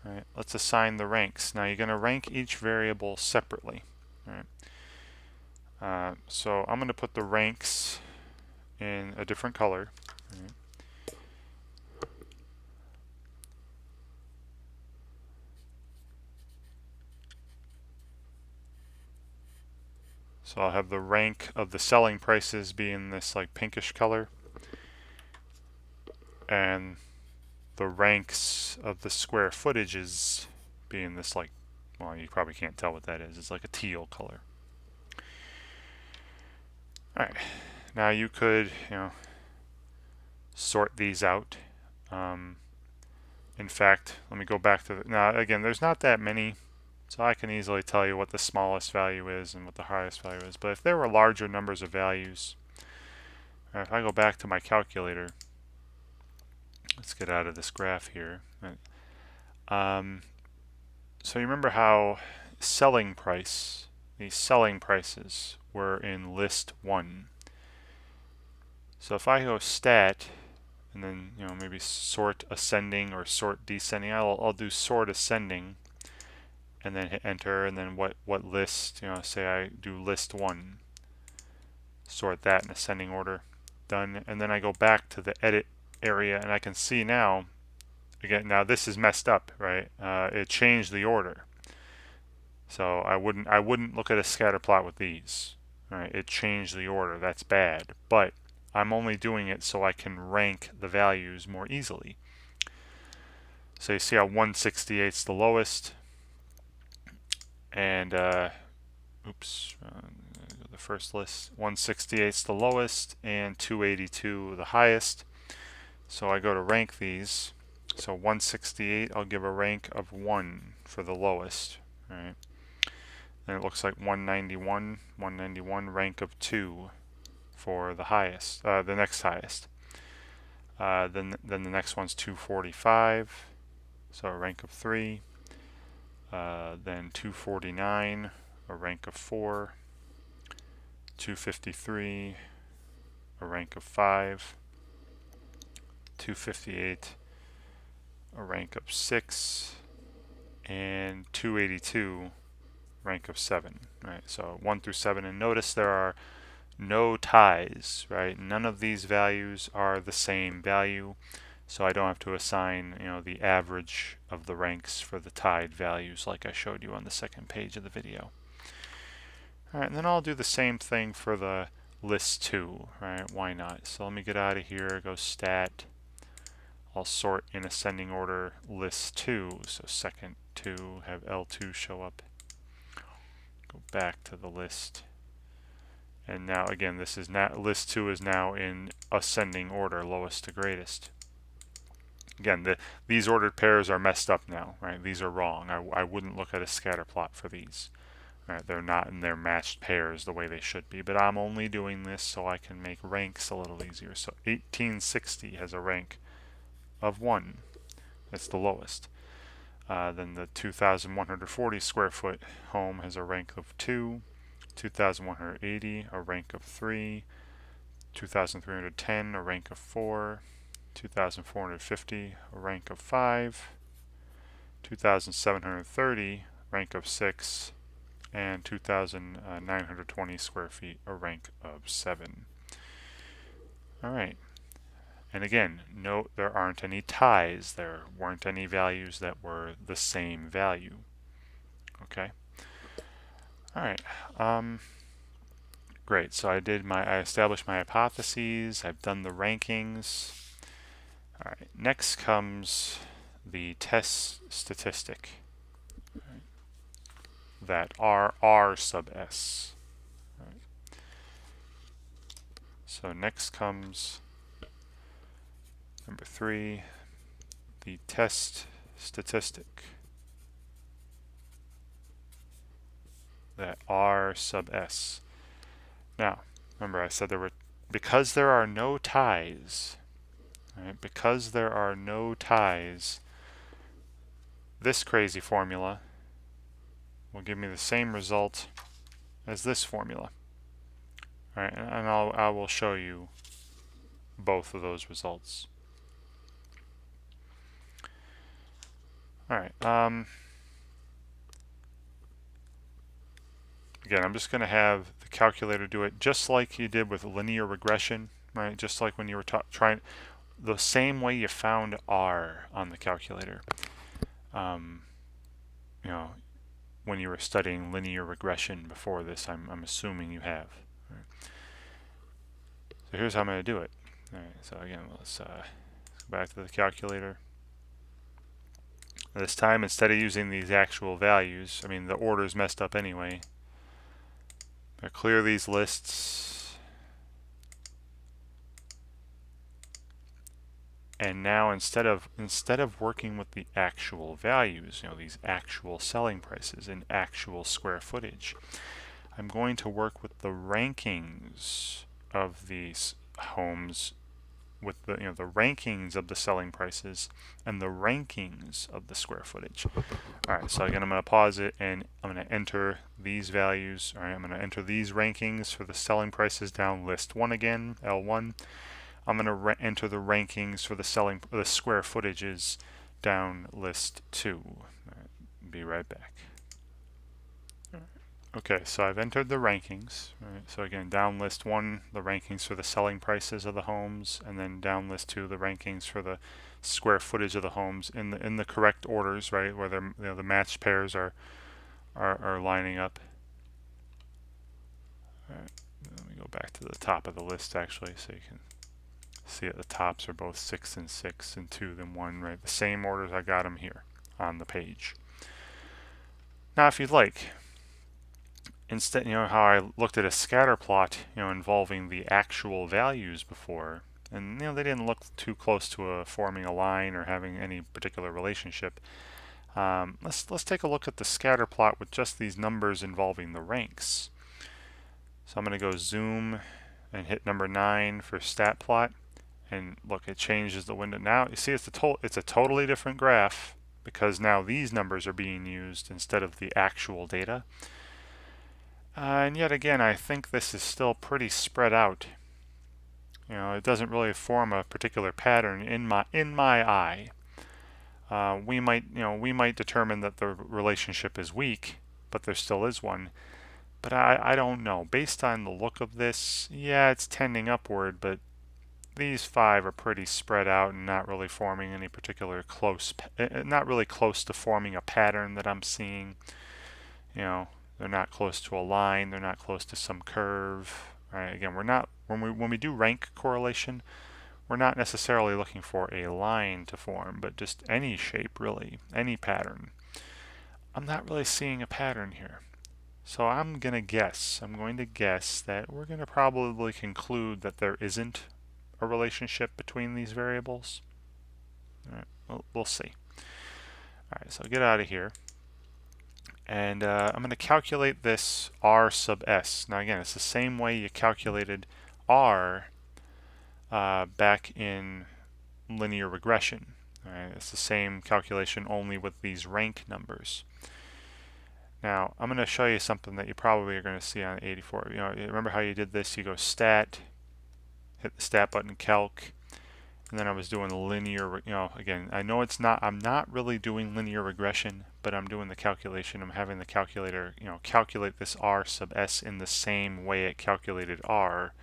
All right, let's assign the ranks. Now you're going to rank each variable separately. All right. So I'm going to put the ranks in a different color. All right. So I'll have the rank of the selling prices be in this like pinkish color, and the ranks of the square footages be in this like, well, you probably can't tell what that is. It's like a teal color. All right. Now you could, sort these out. In fact, let me go back to now again, there's not that many, so I can easily tell you what the smallest value is and what the highest value is. But if there were larger numbers of values, if I go back to my calculator, let's get out of this graph here. So you remember how these selling prices were in list 1. So if I go stat and then maybe sort ascending or sort descending, I'll do sort ascending and then hit enter, and then what list, say I do list 1, sort that in ascending order, done, and then I go back to the edit area and I can see now, again, now this is messed up, right? It changed the order. So I wouldn't look at a scatter plot with these. All right, it changed the order. That's bad. But I'm only doing it so I can rank the values more easily. So you see how 168 is the lowest, and the first list, 168 is the lowest, and 282 the highest. So I go to rank these. So 168, I'll give a rank of 1 for the lowest. All right. Then it looks like 191, rank of 2 for the highest, the next highest. Then the next one's 245, so a rank of 3. Then 249, a rank of 4. 253, a rank of 5. 258, a rank of 6. And 282, rank of 7. Right, so 1 through 7, and notice there are no ties, right? None of these values are the same value, so I don't have to assign, the average of the ranks for the tied values like I showed you on the second page of the video. All right, and then I'll do the same thing for the list 2, right? Why not? So let me get out of here, go stat. I'll sort in ascending order list 2, so second 2, have L2 show up. Go back to the list. And now again, this is now list 2 is now in ascending order, lowest to greatest. Again, these ordered pairs are messed up now, right? These are wrong. I wouldn't look at a scatter plot for these. Right? They're not in their matched pairs the way they should be. But I'm only doing this so I can make ranks a little easier. So 1860 has a rank of 1. That's the lowest. Then the 2,140 square foot home has a rank of 2. 2,180, a rank of 3. 2,310, a rank of 4. 2,450, a rank of 5. 2,730, rank of 6. And 2,920 square feet, a rank of 7. All right. And again, note there aren't any ties. There weren't any values that were the same value. Okay. All right. Great. So I established my hypotheses. I've done the rankings. All right. next comes the test statistic, right, that R sub S. Right. So next comes number 3, the test statistic, that R sub S. Now, remember I said because there are no ties, right, because there are no ties, this crazy formula will give me the same result as this formula. All right, and I will show you both of those results. All right. Again, I'm just going to have the calculator do it just like you did with linear regression, right? Just like when you were trying, the same way you found R on the calculator. You know, when you were studying linear regression before this, I'm assuming you have. Right. So here's how I'm going to do it. All right. So again, let's go back to the calculator. This time, instead of using these actual values, I mean the order's messed up anyway. I clear these lists, and now instead of working with the actual values, these actual selling prices and actual square footage, I'm going to work with the rankings of these homes, with the the rankings of the selling prices and the rankings of the square footage. All right, so again, I'm going to pause it and I'm going to enter these values. All right, I'm going to enter these rankings for the selling prices down list 1 again, L1. I'm going to enter the rankings for the square footages down list 2. All right, be right back. Okay, so I've entered the rankings. Right? So again, down list 1, the rankings for the selling prices of the homes, and then down list 2, the rankings for the square footage of the homes in the correct orders, right, where the matched pairs are lining up. All right, let me go back to the top of the list actually, so you can see at the tops are both 6 and 6 and 2 then 1, right? The same orders I got them here on the page. Now, if you'd like, instead, how I looked at a scatter plot, involving the actual values before, and they didn't look too close to forming a line or having any particular relationship. Let's take a look at the scatter plot with just these numbers involving the ranks. So I'm going to go zoom and hit number 9 for stat plot, and look, it changes the window. Now you see it's a totally different graph because now these numbers are being used instead of the actual data. And yet again, I think this is still pretty spread out. It doesn't really form a particular pattern in my eye. We might determine that the relationship is weak, but there still is one. But I don't know. Based on the look of this, yeah, it's tending upward, but these 5 are pretty spread out and not really forming any particular not really close to forming a pattern that I'm seeing. They're not close to a line. They're not close to some curve. Right? Again, we're not when we do rank correlation, we're not necessarily looking for a line to form, but just any shape, really, any pattern. I'm not really seeing a pattern here. So I'm going to guess that we're going to probably conclude that there isn't a relationship between these variables. All right, we'll see. All right, so get out of here. And I'm going to calculate this R sub S. Now again, it's the same way you calculated R back in linear regression. All right, it's the same calculation, only with these rank numbers. Now, I'm going to show you something that you probably are going to see on 84. Remember how you did this? You go stat, hit the stat button, calc, and then I was doing the linear, again, I know I'm not really doing linear regression, but I'm doing the calculation. I'm having the calculator, calculate this R sub S in the same way it calculated R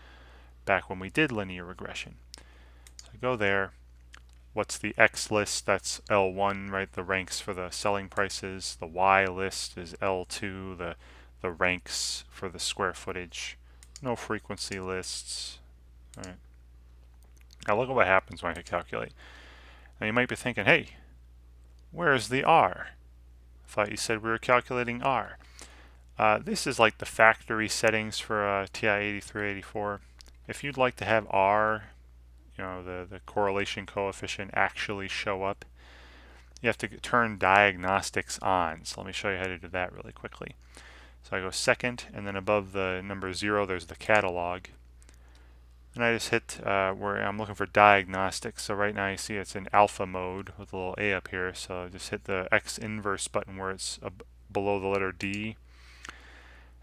back when we did linear regression. So I go there. What's the X list? That's L1, right? The ranks for the selling prices. The Y list is L2, the ranks for the square footage. No frequency lists. All right. Now look at what happens when I hit calculate. Now you might be thinking, hey, where's the R? I thought you said we were calculating R. This is like the factory settings for TI 8384. If you'd like to have R, the correlation coefficient actually show up, you have to turn diagnostics on. So let me show you how to do that really quickly. So I go second, and then above the number 0, there's the catalog. And I just hit where I'm looking for diagnostics. So right now you see it's in alpha mode with a little A up here. So I just hit the X inverse button where it's below the letter D.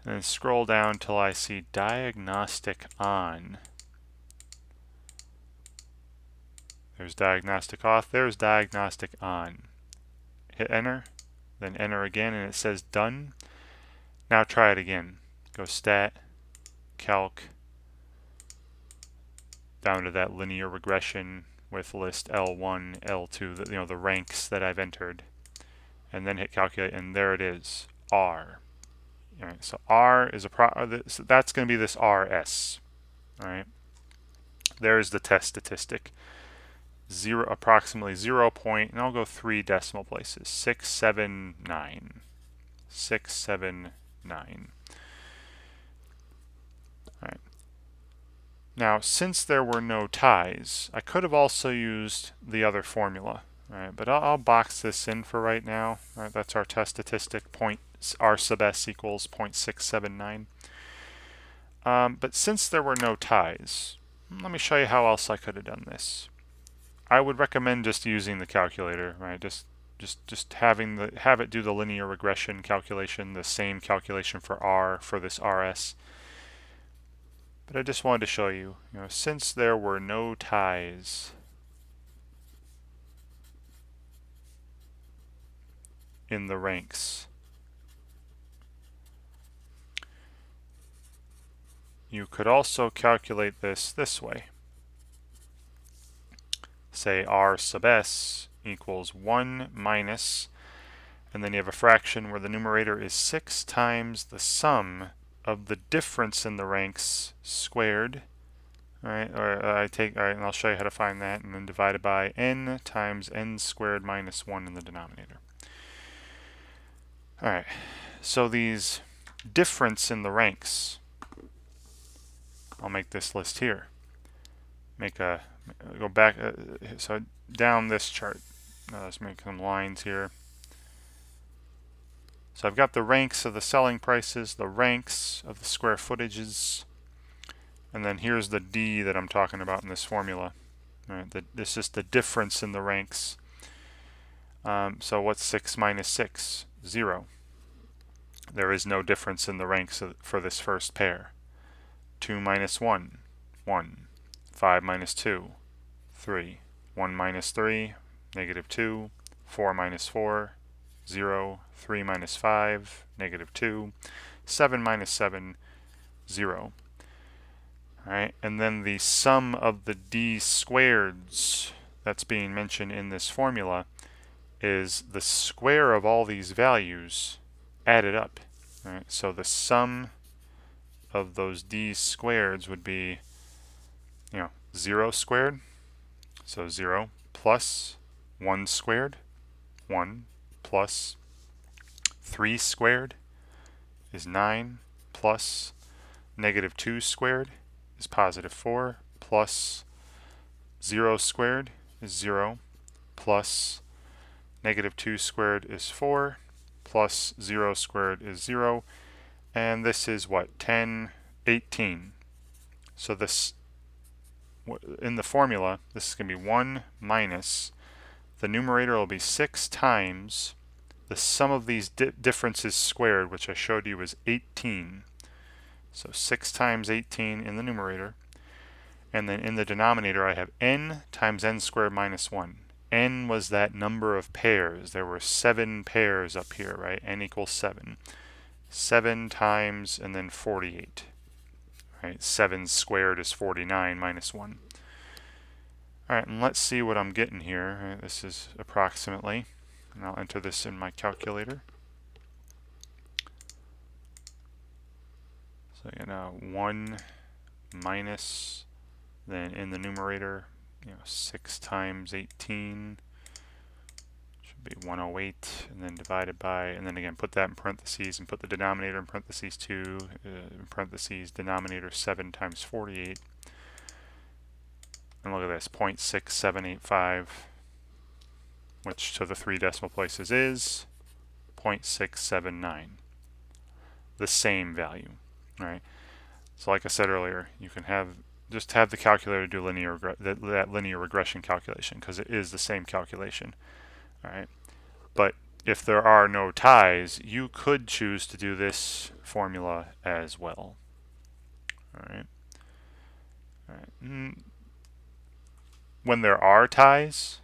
And then scroll down till I see diagnostic on. There's diagnostic off, there's diagnostic on. hit enter, then enter again, and it says done. Now try it again. Go stat, calc, down to that linear regression with list L1, L2, the ranks that I've entered, and then hit calculate, and there it is, R. All right, so R is so that's going to be this RS. All right, there's the test statistic. Approximately 0. And I'll go 3 decimal places. 679. 679. All right. Now, since there were no ties, I could have also used the other formula. All right, but I'll box this in for right now. All right, that's our test statistic. R sub s equals 0.679. But since there were no ties, let me show you how else I could have done this. I would recommend just using the calculator, right? Just have it do the linear regression calculation, the same calculation for R for this RS. But I just wanted to show you, since there were no ties in the ranks, you could also calculate this way. Say R sub s equals 1 minus, and then you have a fraction where the numerator is 6 times the sum of the difference in the ranks squared. All right, and I'll show you how to find that, and then divided by n times n squared minus 1 in the denominator. All right, so these difference in the ranks, I'll make this list here. Go back, so down this chart. Let's make some lines here. So I've got the ranks of the selling prices, the ranks of the square footages, and then here's the D that I'm talking about in this formula. All right, this is the difference in the ranks. So what's 6 minus 6? 0. There is no difference in the ranks for this first pair. 2 minus 1, 1. 5 minus 2, 3. 1 minus 3, negative 2. 4 minus 4, 0. 3 minus 5, negative 2. 7 minus 7, 0. All right, and then the sum of the d squareds that's being mentioned in this formula is the square of all these values added up. All right, so the sum of those d squareds would be 0 squared, so 0, plus 1 squared, 1, plus 3 squared is 9, plus negative 2 squared is positive 4, plus 0 squared is 0, plus negative 2 squared is 4, plus 0 squared is 0, and this is what, 10, 18. So this, in the formula, this is going to be 1 minus, the numerator will be 6 times the sum of these differences squared, which I showed you was 18. So 6 times 18 in the numerator. And then in the denominator, I have n times n squared minus 1. N was that number of pairs. There were 7 pairs up here, right? N equals 7. 7 times and then 48. Right? 7 squared is 49 minus 1. All right, and let's see what I'm getting here. Right, this is approximately, and I'll enter this in my calculator. So 1 minus, then in the numerator, 6 times 18 should be 108, and then divided by, and then again put that in parentheses and put the denominator in parentheses 2, in parentheses denominator 7 times 48. And look at this, 0.6785, which to the 3 decimal places is 0.679. The same value. All right. So like I said earlier, you can just have the calculator do that linear regression calculation, because it is the same calculation. All right. But if there are no ties, you could choose to do this formula as well. All right. All right. When there are ties,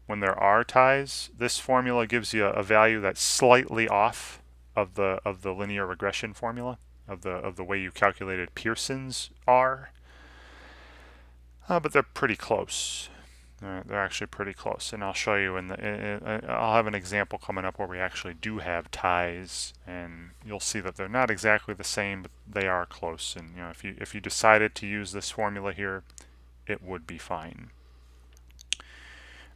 when there are ties, this formula gives you a value that's slightly off of the linear regression formula of the way you calculated Pearson's R, but they're pretty close. They're actually pretty close, and I'll show you I'll have an example coming up where we actually do have ties, and you'll see that they're not exactly the same, but they are close. And if you decided to use this formula here, it would be fine.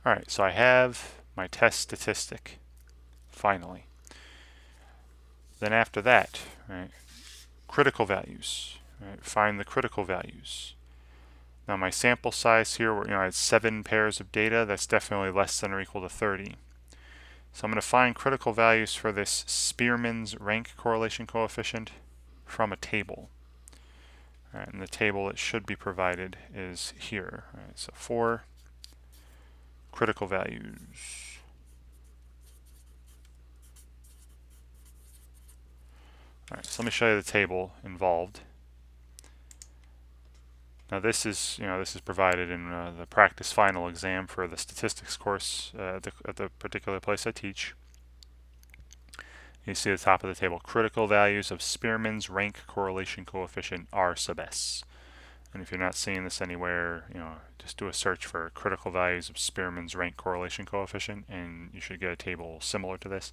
All right, so I have my test statistic finally. Then after that, right, critical values. Right, find the critical values. Now my sample size here, I had 7 pairs of data. That's definitely less than or equal to 30. So I'm going to find critical values for this Spearman's rank correlation coefficient from a table. All right, and the table that should be provided is here. All right, so for critical values. All right, so let me show you the table involved. Now this is provided in the practice final exam for the statistics course at the particular place I teach. You see at the top of the table, critical values of Spearman's rank correlation coefficient R sub S. And if you're not seeing this anywhere, just do a search for critical values of Spearman's rank correlation coefficient, and you should get a table similar to this.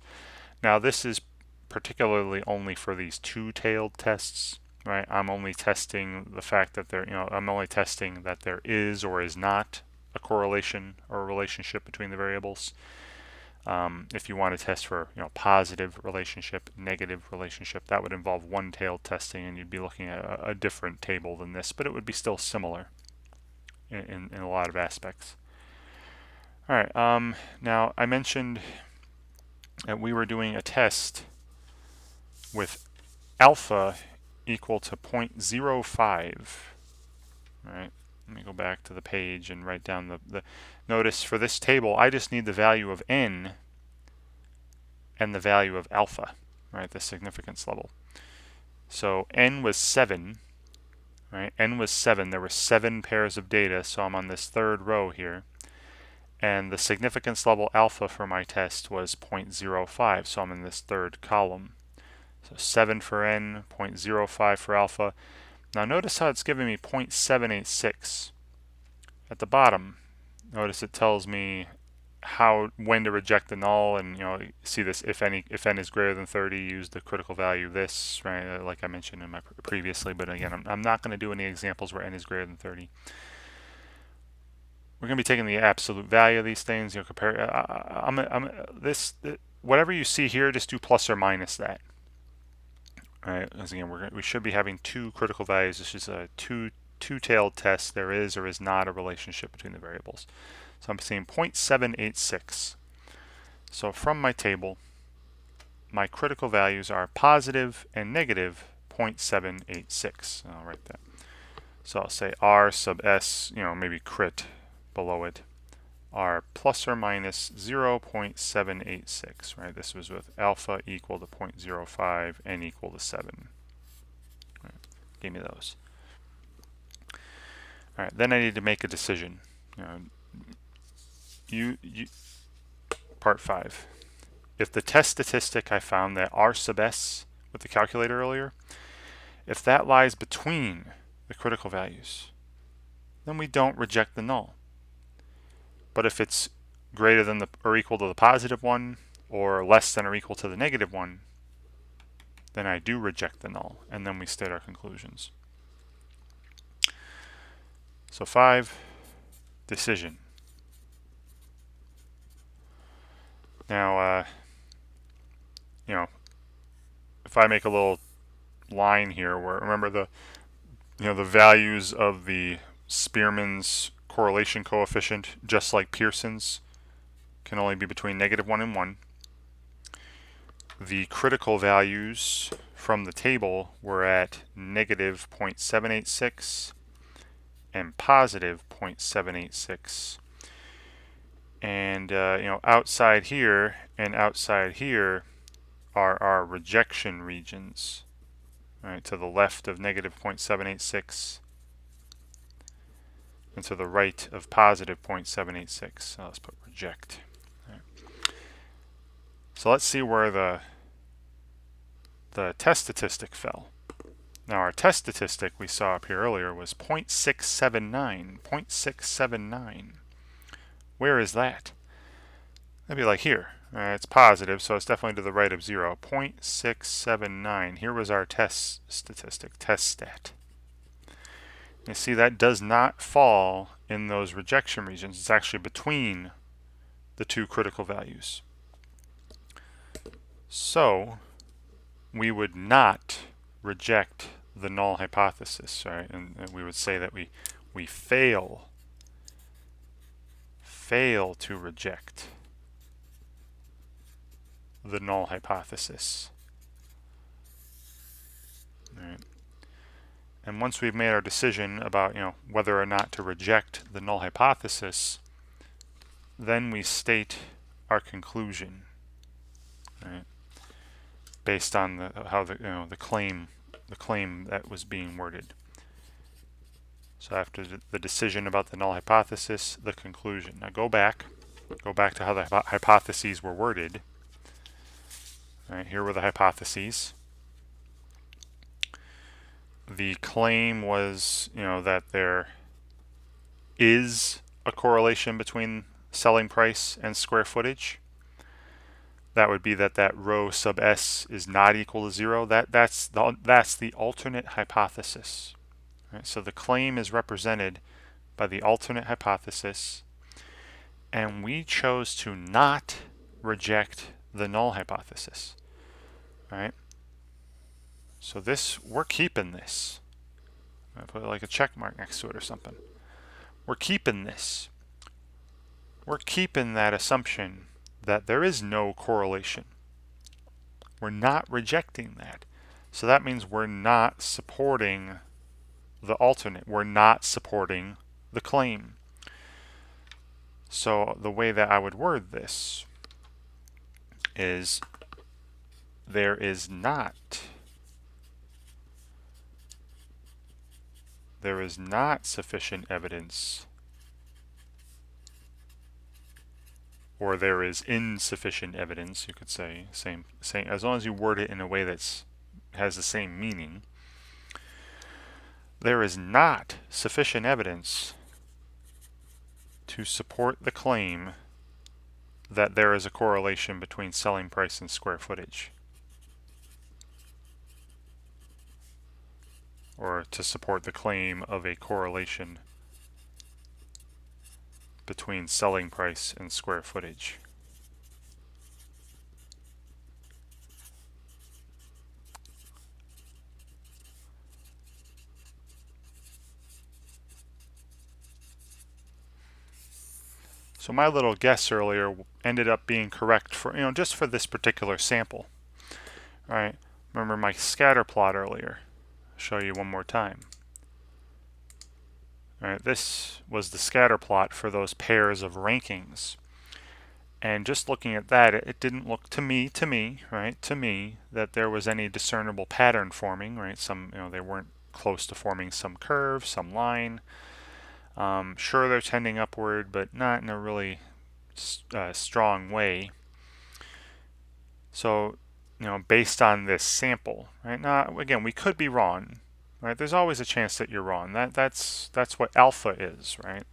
Now this is particularly only for these two-tailed tests. Right, I'm only testing the fact that I'm only testing that there is or is not a correlation or a relationship between the variables. If you want to test for positive relationship, negative relationship, that would involve one-tailed testing, and you'd be looking at a different table than this, but it would be still similar in a lot of aspects. All right, now I mentioned that we were doing a test with alpha equal to 0.05. All right, let me go back to the page and write down the notice for this table. I just need the value of n and the value of alpha, right, the significance level. So n was 7, right? N was 7. There were 7 pairs of data, so I'm on this third row here. And the significance level alpha for my test was 0.05, so I'm in this third column. So 7 for n, 0.05 for alpha. Now notice how it's giving me 0.786. At the bottom, notice it tells me when to reject the null, and see this, if n is greater than 30, use the critical value of this, right, like I mentioned in my previously, but again, I'm not going to do any examples where n is greater than 30. We're going to be taking the absolute value of these things, whatever you see here, just do plus or minus that. All right, as again, we should be having 2 critical values. This is a two-tailed test. There is or is not a relationship between the variables. So I'm seeing 0.786. So from my table, my critical values are positive and negative 0.786. I'll write that. So I'll say R sub S, maybe crit below it, are plus or minus 0.786, right? This was with alpha equal to 0.05, n equal to 7. Right. Give me those. All right, then I need to make a decision. Part 5. If the test statistic I found, that R sub S with the calculator earlier, if that lies between the critical values, then we don't reject the null. But if it's greater than or equal to the positive one, or less than or equal to the negative one, then I do reject the null, and then we state our conclusions. So 5, decision. Now, if I make a little line here, where remember the values of the Spearman's correlation coefficient, just like Pearson's, can only be between -1 and 1. The critical values from the table were at -0.786 and +0.786. And outside here and outside here are our rejection regions. Right, to the left of -0.786 and to the right of positive 0.786. So let's put reject. Right. So let's see where the test statistic fell. Now our test statistic we saw up here earlier was 0.679. 0.679. Where is that? That'd be like here. It's positive, so it's definitely to the right of 0. 0.679. Here was our test statistic, test stat. You see that does not fall in those rejection regions. It's actually between the two critical values. So we would not reject the null hypothesis, right? And we would say that we fail to reject the null hypothesis. Right. And once we've made our decision about whether or not to reject the null hypothesis, then we state our conclusion, right? Based on how the claim that was being worded. So after the decision about the null hypothesis, the conclusion. Now go back to how the hypotheses were worded. All right, here were the hypotheses. The claim was, that there is a correlation between selling price and square footage. That would be that rho sub s is not equal to 0. That's the alternate hypothesis. Right? So the claim is represented by the alternate hypothesis, and we chose to not reject the null hypothesis. Right? So this, we're keeping this. I'm going to put like a check mark next to it or something. We're keeping this. We're keeping that assumption that there is no correlation. We're not rejecting that. So that means we're not supporting the alternate. We're not supporting the claim. So the way that I would word this is there is not sufficient evidence, or there is insufficient evidence, you could say, same as long as you word it in a way that has the same meaning. There is not sufficient evidence to support the claim that there is a correlation between selling price and square footage, or to support the claim of a correlation between selling price and square footage. So my little guess earlier ended up being correct for, just for this particular sample. All right, remember my scatter plot earlier. I'll show you one more time. All right, this was the scatter plot for those pairs of rankings. And just looking at that, it didn't look to me, that there was any discernible pattern forming, right? Some, they weren't close to forming some curve, some line. Sure, they're tending upward, but not in a really strong way. So, based on this sample, right? Now, again, we could be wrong, right? There's always a chance that you're wrong. That's what alpha is, right?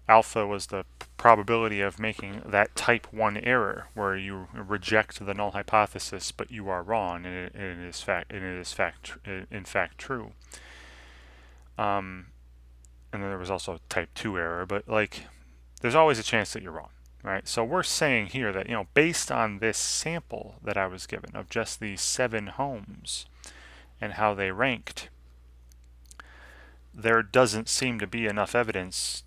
Alpha was the probability of making that type 1 error, where you reject the null hypothesis, but you are wrong, and it is in fact true. And then there was also type 2 error, but there's always a chance that you're wrong, right? So we're saying here that, based on this sample that I was given of just these 7 homes and how they ranked, there doesn't seem to be enough evidence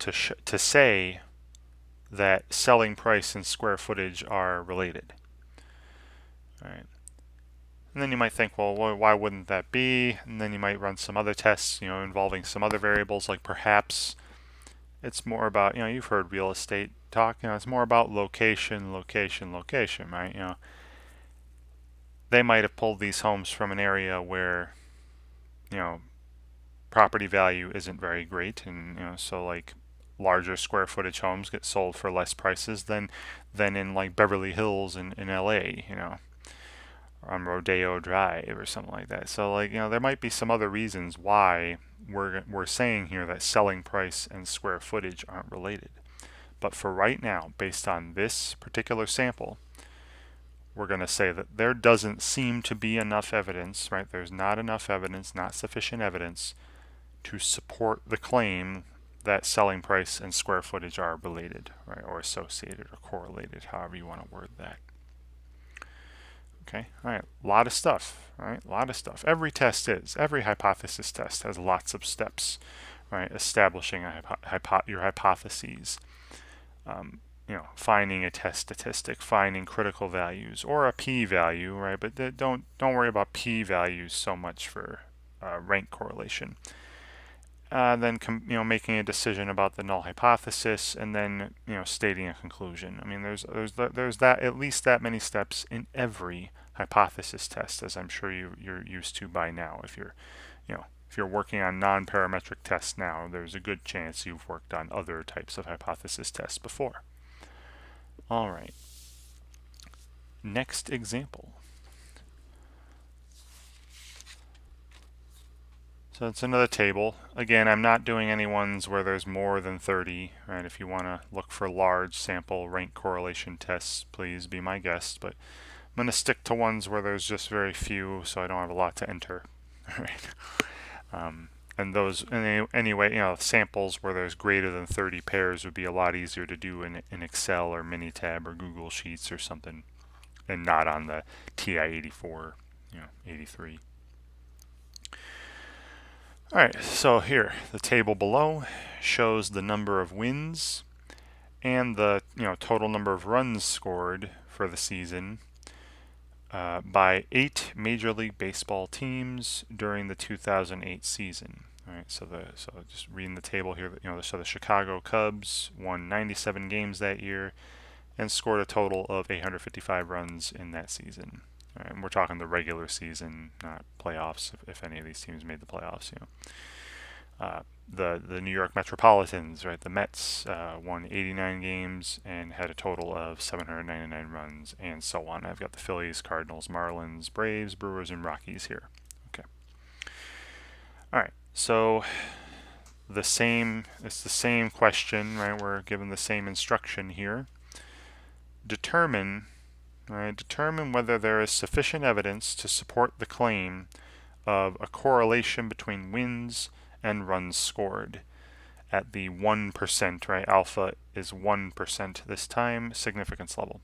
to say that selling price and square footage are related. All right. And then you might think, well, why wouldn't that be? And then you might run some other tests, involving some other variables, like perhaps it's more about, you've heard real estate talk, it's more about location, right? They might have pulled these homes from an area where, property value isn't very great, and so like larger square footage homes get sold for less prices than in like Beverly Hills in LA, on Rodeo Drive or something like that. So like there might be some other reasons why we're saying here that selling price and square footage aren't related. But for right now, based on this particular sample, we're going to say that there doesn't seem to be enough evidence, right? There's not enough evidence, not sufficient evidence to support the claim that selling price and square footage are related, right? Or associated or correlated, however you want to word that. Okay, all right, a lot of stuff, right? A lot of stuff. Every test is. Every hypothesis test has lots of steps, right? Establishing your hypotheses. Finding a test statistic, finding critical values, or a p-value, right? But don't worry about p-values so much for rank correlation. Then making a decision about the null hypothesis, and then stating a conclusion. I mean, there's that at least that many steps in every hypothesis test, as I'm sure you're used to by now. If you're working on non-parametric tests now, there's a good chance you've worked on other types of hypothesis tests before. All right. Next example. So it's another table. Again, I'm not doing any ones where there's more than 30, right? If you want to look for large sample rank correlation tests, please be my guest. But I'm going to stick to ones where there's just very few, so I don't have a lot to enter. Right? And those, anyway, samples where there's greater than 30 pairs would be a lot easier to do in Excel or Minitab or Google Sheets or something, and not on the TI-84, 83. All right, so here, the table below shows the number of wins and the total number of runs scored for the season by 8 Major League Baseball teams during the 2008 season. All right, so just reading the table here, so the Chicago Cubs won 97 games that year and scored a total of 855 runs in that season. All right, and we're talking the regular season, not playoffs, if any of these teams made the playoffs. The New York Metropolitans, right? The Mets won 89 games and had a total of 799 runs, and so on. I've got the Phillies, Cardinals, Marlins, Braves, Brewers, and Rockies here. Okay. All right. So it's the same question, right? We're given the same instruction here. Determine whether there is sufficient evidence to support the claim of a correlation between wins and runs scored at the 1%, right? Alpha is 1% this time, significance level.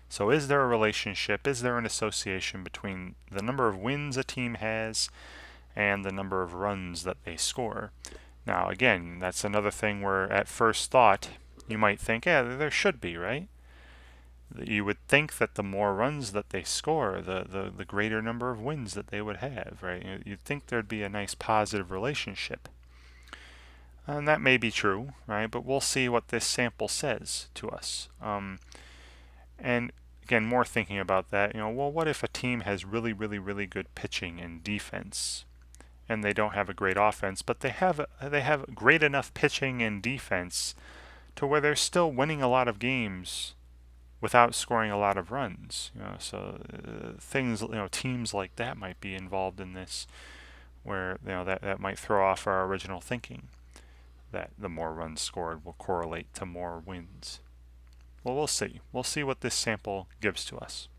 So is there a relationship, is there an association between the number of wins a team has and the number of runs that they score? Now again, that's another thing where at first thought you might think, yeah, there should be, right? You would think that the more runs that they score, the greater number of wins that they would have, right? You'd think there'd be a nice positive relationship. And that may be true, right? But we'll see what this sample says to us. And again, more thinking about that, well, what if a team has really, really, really good pitching and defense, and they don't have a great offense, but they have great enough pitching and defense to where they're still winning a lot of games without scoring a lot of runs. So things, teams like that might be involved in this, where that might throw off our original thinking that the more runs scored will correlate to more wins. Well, we'll see. We'll see what this sample gives to us.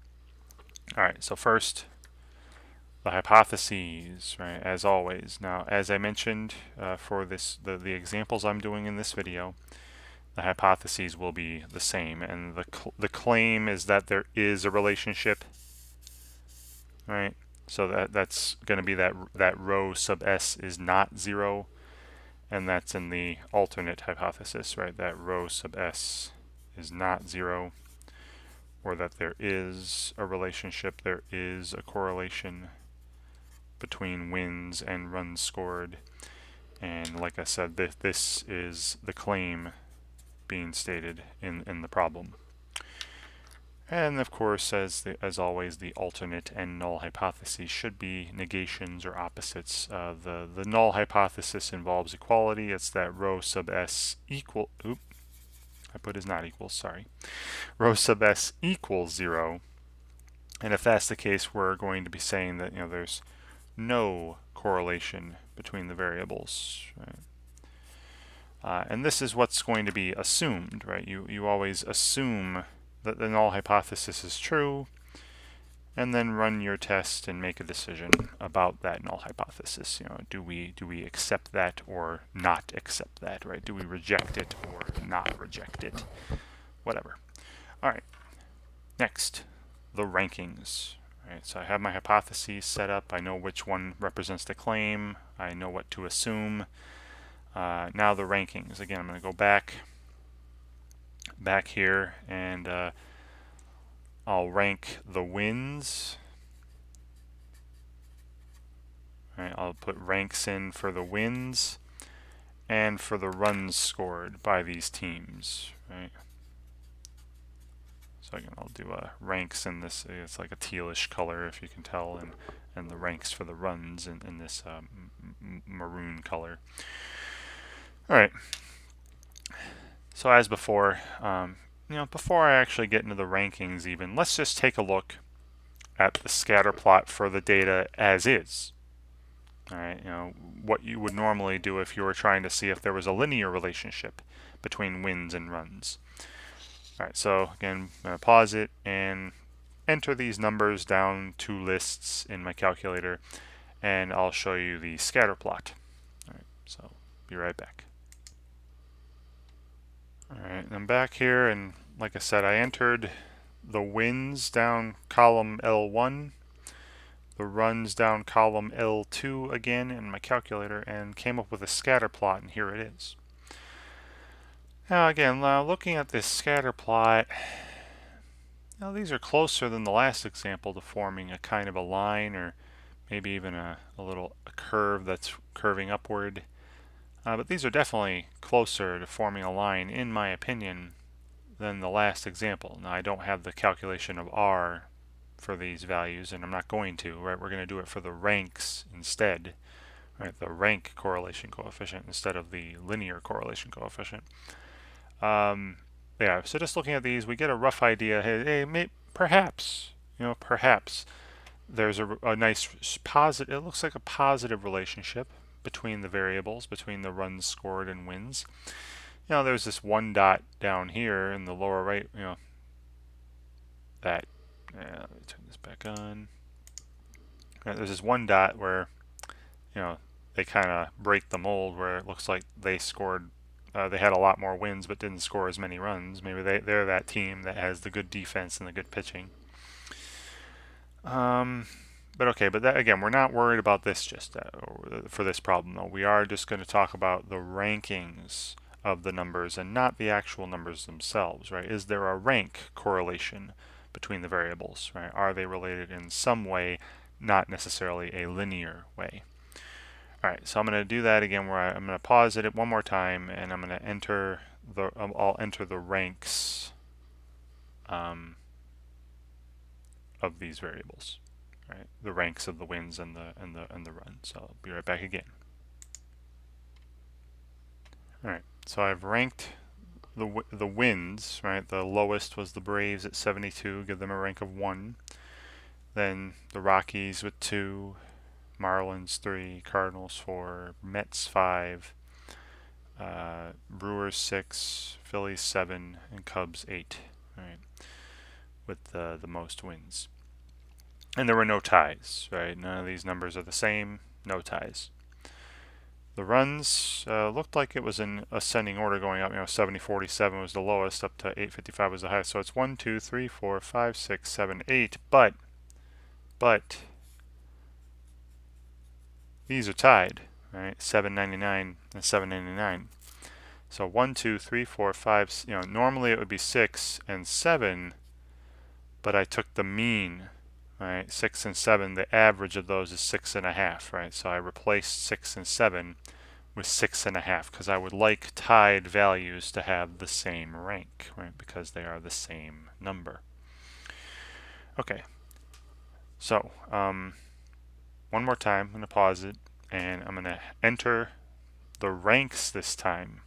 All right, so first, the hypotheses, right, as always. Now, as I mentioned for the examples I'm doing in this video, the hypotheses will be the same, and the claim is that there is a relationship, right? So that's going to be that rho sub s is not 0, and that's in the alternate hypothesis, right? That rho sub s is not 0, or that there is a relationship, there is a correlation between wins and runs scored. And like I said, this is the claim being stated in the problem. And of course, as always, the alternate and null hypotheses should be negations or opposites. The null hypothesis involves equality. It's that rho sub s equal. Oop, I put is not equal. Sorry, rho sub s equals 0. And if that's the case, we're going to be saying that there's no correlation between the variables. Right? And this is what's going to be assumed, right? You always assume that the null hypothesis is true, and then run your test and make a decision about that null hypothesis. Do we accept that or not accept that, right? Do we reject it or not reject it? Whatever. All right. Next, the rankings. All right, so I have my hypotheses set up. I know which one represents the claim. I know what to assume. Now the rankings. Again, I'm going to go back here, and I'll rank the wins. Right, I'll put ranks in for the wins and for the runs scored by these teams. Right. So again, I'll do ranks in this. It's like a tealish color, if you can tell, and the ranks for the runs in this maroon color. All right. So as before, before I actually get into the rankings even, let's just take a look at the scatter plot for the data as is. All right, what you would normally do if you were trying to see if there was a linear relationship between wins and runs. All right, so again, I'm going to pause it and enter these numbers down 2 lists in my calculator, and I'll show you the scatter plot. All right, so be right back. All right, I'm back here, and like I said, I entered the wins down column L1, the runs down column L2 again in my calculator, and came up with a scatter plot, and here it is. Now again, looking at this scatter plot, these are closer than the last example to forming a kind of a line, or maybe even a curve that's curving upward. But these are definitely closer to forming a line, in my opinion, than the last example. Now I don't have the calculation of R for these values, and I'm not going to, right? We're going to do it for the ranks instead, right? The rank correlation coefficient instead of the linear correlation coefficient. Yeah, so just looking at these, we get a rough idea. Hey, perhaps there's a nice positive, it looks like a positive relationship between the variables, between the runs scored and wins. There's this one dot down here in the lower right, that, let me turn this back on. Right, there's this one dot where, they kind of break the mold, where it looks like they scored, they had a lot more wins but didn't score as many runs. Maybe they're that team that has the good defense and the good pitching. But okay, but that, again, we're not worried about this just for this problem, though. We are just going to talk about the rankings of the numbers and not the actual numbers themselves, right? Is there a rank correlation between the variables, right? Are they related in some way, not necessarily a linear way? All right, so I'm going to do that again, where I'm going to pause it one more time, and I'm going to enter I'll enter the ranks of these variables, right? The ranks of the wins and the runs. So I'll be right back again. All right, so I've ranked the wins, right? The lowest was the Braves at 72, give them a rank of 1. Then the Rockies with 2, Marlins 3, Cardinals 4, Mets 5, Brewers 6, Phillies 7, and Cubs 8, right? With the most wins. And there were no ties, right? None of these numbers are the same, no ties. The runs looked like it was in ascending order going up. 70-47 was the lowest, up to 855 was the highest. So it's 1, 2, 3, 4, 5, 6, 7, 8. But these are tied, right? 799 and 799. So 1, 2, 3, 4, 5. Normally it would be 6 and 7, but I took the mean. Right, 6 and 7, the average of those is 6.5, right? So I replaced 6 and 7 with 6.5 because I would like tied values to have the same rank, right? Because they are the same number. Okay, so one more time, I'm going to pause it, and I'm going to enter the ranks this time.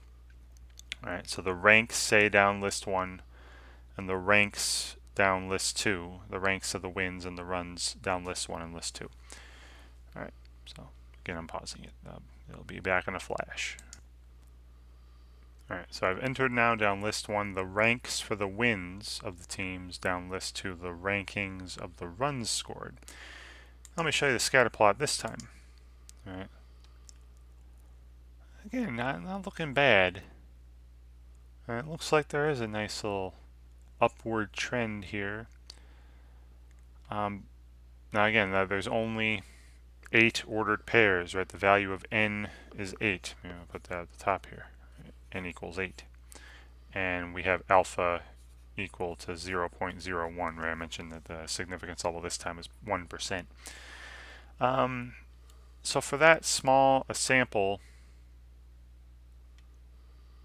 All right, so the ranks say down list 1, and the ranks down list 2, the ranks of the wins and the runs down list 1 and list 2. All right, so again, I'm pausing it. It'll be back in a flash. All right, so I've entered now down list 1 the ranks for the wins of the teams, down list 2 the rankings of the runs scored. Let me show you the scatter plot this time. All right. Again, not looking bad. It looks like there is a nice little upward trend here. Now again, there's only 8 ordered pairs, right? The value of n is 8. Maybe I'll put that at the top here. N equals 8. And we have alpha equal to 0.01, right? I mentioned that the significance level this time is 1%. So for that small a sample,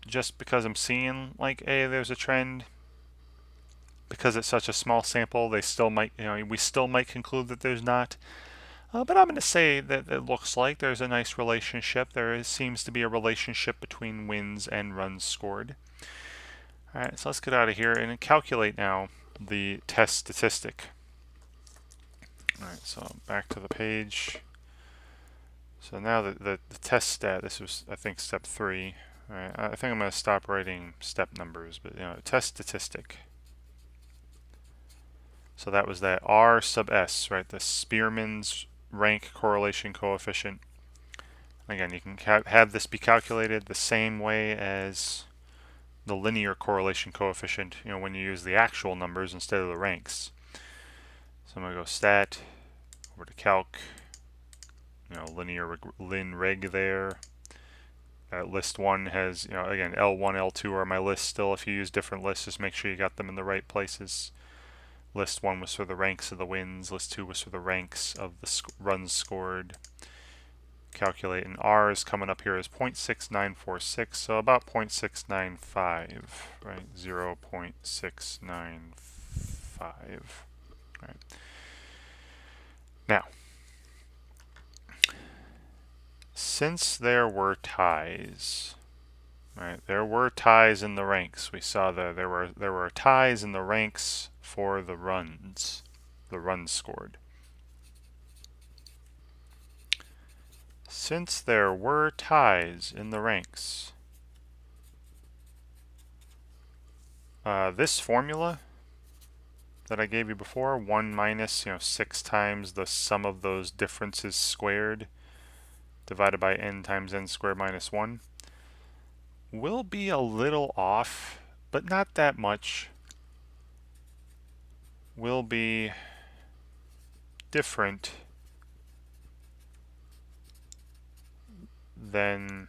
just because I'm seeing like, there's a trend, because it's such a small sample, they still might, we still might conclude that there's not. But I'm going to say that it looks like there's a nice relationship. Seems to be a relationship between wins and runs scored. All right, so let's get out of here and calculate now the test statistic. All right, so back to the page. So now the test stat, this was, I think, step 3. All right, I think I'm going to stop writing step numbers, but test statistic. So that was that R sub S, right? The Spearman's rank correlation coefficient. Again, you can have this be calculated the same way as the linear correlation coefficient, when you use the actual numbers instead of the ranks. So I'm going to go stat, over to calc, linear lin reg there. List 1 has, again, L1, L2 are my lists still. If you use different lists, just make sure you got them in the right places. List 1 was for the ranks of the wins. List 2 was for the ranks of the runs scored. Calculate, and R is coming up here as 0.6946, so about 0.695, right? 0.695. Right. Now, since there were ties, right? There were ties in the ranks. We saw that there were ties in the ranks for the runs scored. Since there were ties in the ranks, this formula that I gave you before, 1 minus 6 times the sum of those differences squared divided by n times n squared minus 1, will be a little off, but not that much. Will be different than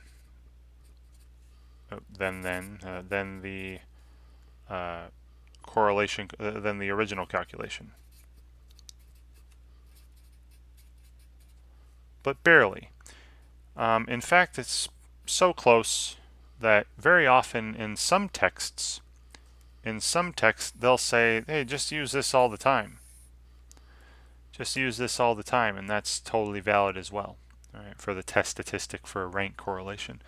the correlation than the original calculation, but barely. In fact, it's so close that very often in some texts they'll say, hey, just use this all the time. Just use this all the time, and that's totally valid as well, all right, for the test statistic for a rank correlation.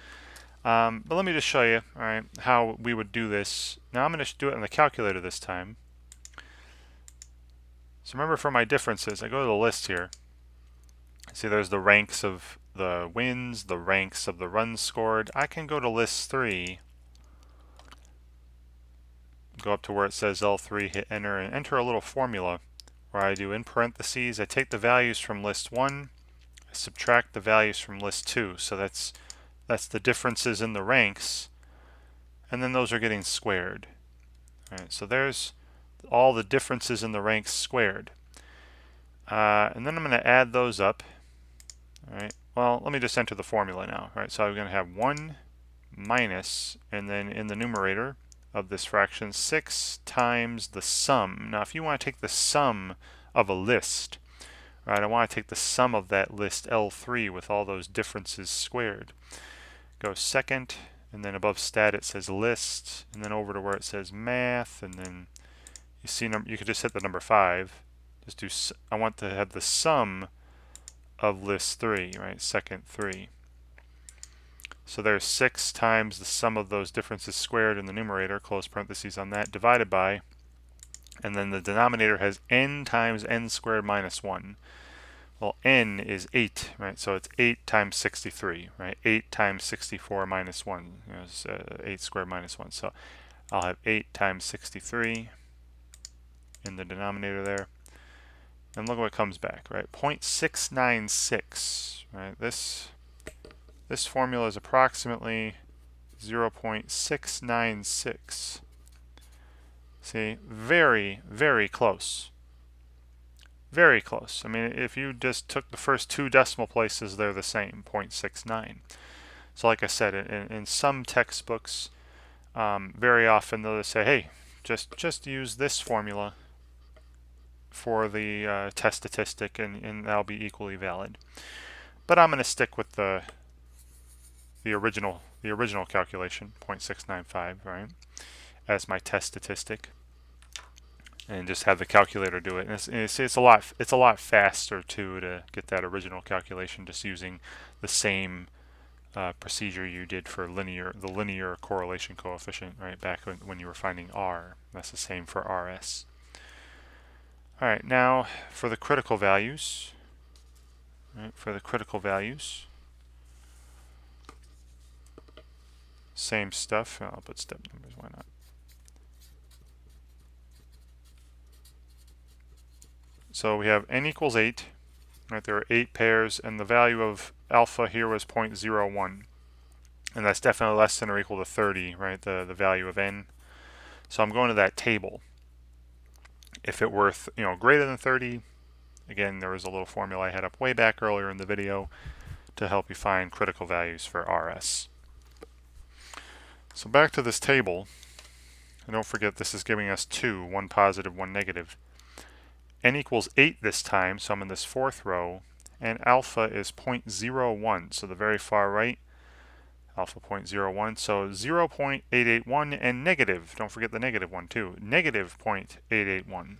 But let me just show you, all right, how we would do this. Now I'm going to do it on the calculator this time. So remember, for my differences, I go to the list here. See, there's the ranks of the wins, the ranks of the runs scored. I can go to list 3, go up to where it says L3, hit enter, and enter a little formula where I do in parentheses, I take the values from list 1, I subtract the values from list 2. So that's the differences in the ranks, and then those are getting squared. All right, so there's all the differences in the ranks squared. And then I'm going to add those up. All right. Well, let me just enter the formula now. All right, so I'm going to have 1 minus, and then in the numerator of this fraction, 6 times the sum. Now, if you want to take the sum of a list, right, I want to take the sum of that list L3 with all those differences squared. Go second, and then above stat it says list, and then over to where it says math, and then you see you could just hit the number 5. I want to have the sum of list 3, right? Second 3. So there's 6 times the sum of those differences squared in the numerator, close parentheses on that, divided by, and then the denominator has n times n squared minus 1. Well, n is 8, right? So it's 8 times 63, right? 8 times 64 minus 1, is 8 squared minus 1. So I'll have 8 times 63 in the denominator there. And look what comes back, right? 0.696, right? This formula is approximately 0.696. See, very, very close. Very close. I mean, if you just took the first 2 decimal places, they're the same, 0.69. So like I said, in some textbooks, very often they'll say, hey, just use this formula for the test statistic, and that'll be equally valid. But I'm going to stick with the original calculation, 0.695, right, as my test statistic, and just have the calculator do it. And it's a lot faster too to get that original calculation just using the same procedure you did for the linear correlation coefficient, right, back when you were finding R. That's the same for RS. All right, now for the critical values. Right, for the critical values, same stuff. I'll put step numbers, why not? So we have n equals 8. Right, there are 8 pairs, and the value of alpha here was 0.01. And that's definitely less than or equal to 30, right, the value of n. So I'm going to that table. If it were greater than 30, again, there was a little formula I had up way back earlier in the video to help you find critical values for RS. So back to this table, and don't forget this is giving us 2, one positive, one negative. N equals 8 this time, so I'm in this 4th row, and alpha is 0.01, so the very far right, alpha 0.01, so 0.881 and negative, don't forget the negative one too, negative 0.881.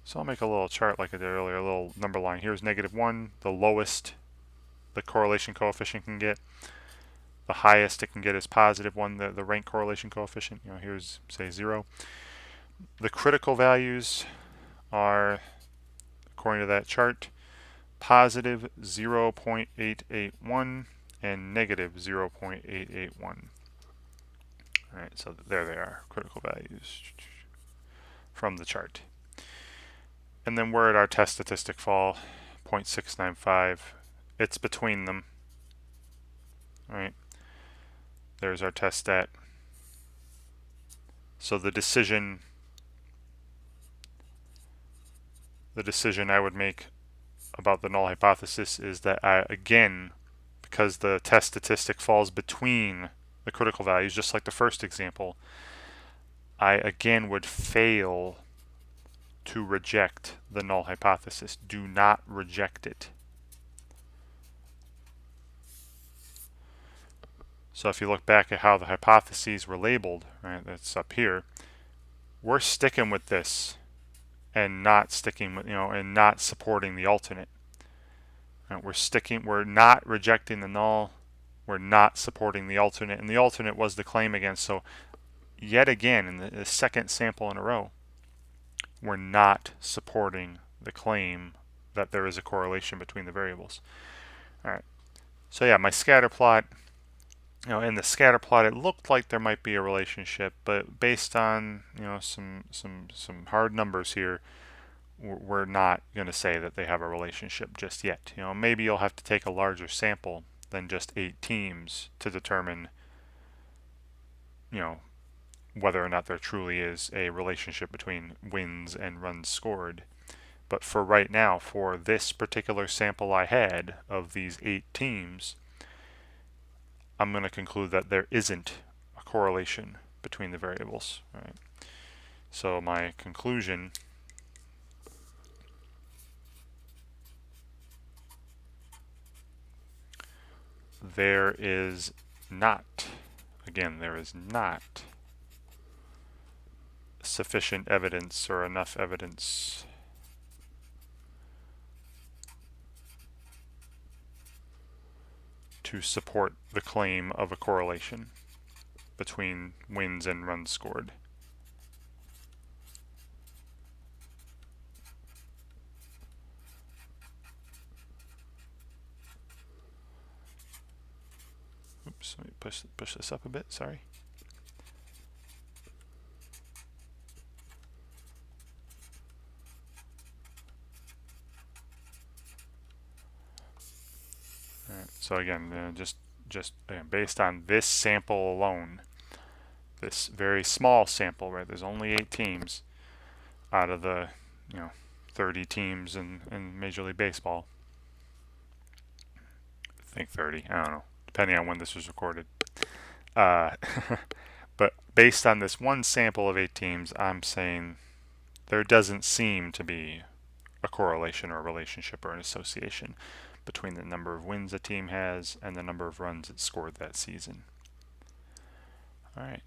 So I'll make a little chart like I did earlier, a little number line. Here's -1, the lowest the correlation coefficient can get. The highest it can get is +1, the rank correlation coefficient. Here's, say, 0. The critical values are, according to that chart, positive 0.881 and negative 0.881. All right, so there they are, critical values from the chart. And then where did our test statistic fall? 0.695. It's between them. All right. There's our test stat. So the decision I would make about the null hypothesis is that again, because the test statistic falls between the critical values, just like the first example, I again would fail to reject the null hypothesis. Do not reject it. So if you look back at how the hypotheses were labeled, right, that's up here, we're sticking with this and not sticking with, and not supporting the alternate. Right, we're not rejecting the null, we're not supporting the alternate, and the alternate was the claim again. So yet again, in the second sample in a row, we're not supporting the claim that there is a correlation between the variables. All right. So yeah, my scatter plot, in the scatter plot, it looked like there might be a relationship, but based on some hard numbers here, we're not going to say that they have a relationship just yet. Maybe you'll have to take a larger sample than just 8 teams to determine whether or not there truly is a relationship between wins and runs scored. But for right now, for this particular sample I had of these 8 teams, I'm going to conclude that there isn't a correlation between the variables. Right? So my conclusion there is not sufficient evidence or enough evidence to support the claim of a correlation between wins and runs scored. Oops, let me push this up a bit, sorry. All right, so again, just based on this sample alone, this very small sample, right? There's only 8 teams out of the 30 teams in Major League Baseball. I think 30, I don't know, depending on when this was recorded. But based on this one sample of 8 teams, I'm saying there doesn't seem to be a correlation or a relationship or an association between the number of wins a team has and the number of runs it scored that season. All right.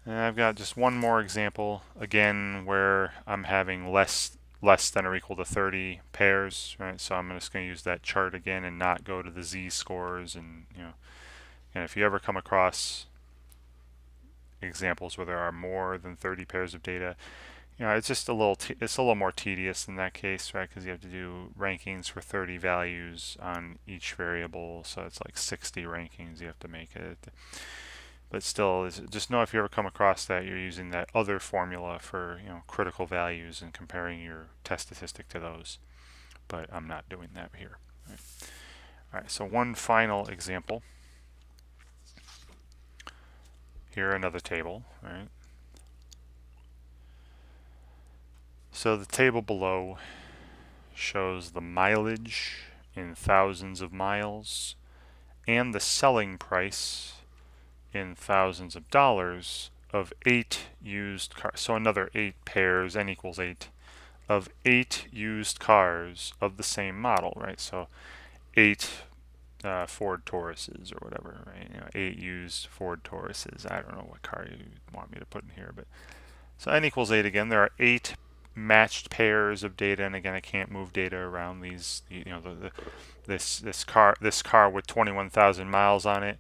And I've got just one more example, again, where I'm having less than or equal to 30 pairs, right? So I'm just going to use that chart again and not go to the z-scores, and and if you ever come across examples where there are more than 30 pairs of data, it's just a little more tedious in that case, right? Because you have to do rankings for 30 values on each variable, so it's like 60 rankings you have to make it. But still, just know if you ever come across that, you're using that other formula for critical values and comparing your test statistic to those. But I'm not doing that here. All right, so one final example. Here, another table, right? So the table below shows the mileage in thousands of miles and the selling price in thousands of dollars of 8 used cars. So another 8 pairs, n equals 8, of 8 used cars of the same model, right? So 8 Ford Tauruses or whatever, right? 8 used Ford Tauruses. I don't know what car you want me to put in here, but so n equals 8 again. There are 8 matched pairs of data, and again, I can't move data around these. This car with 21,000 miles on it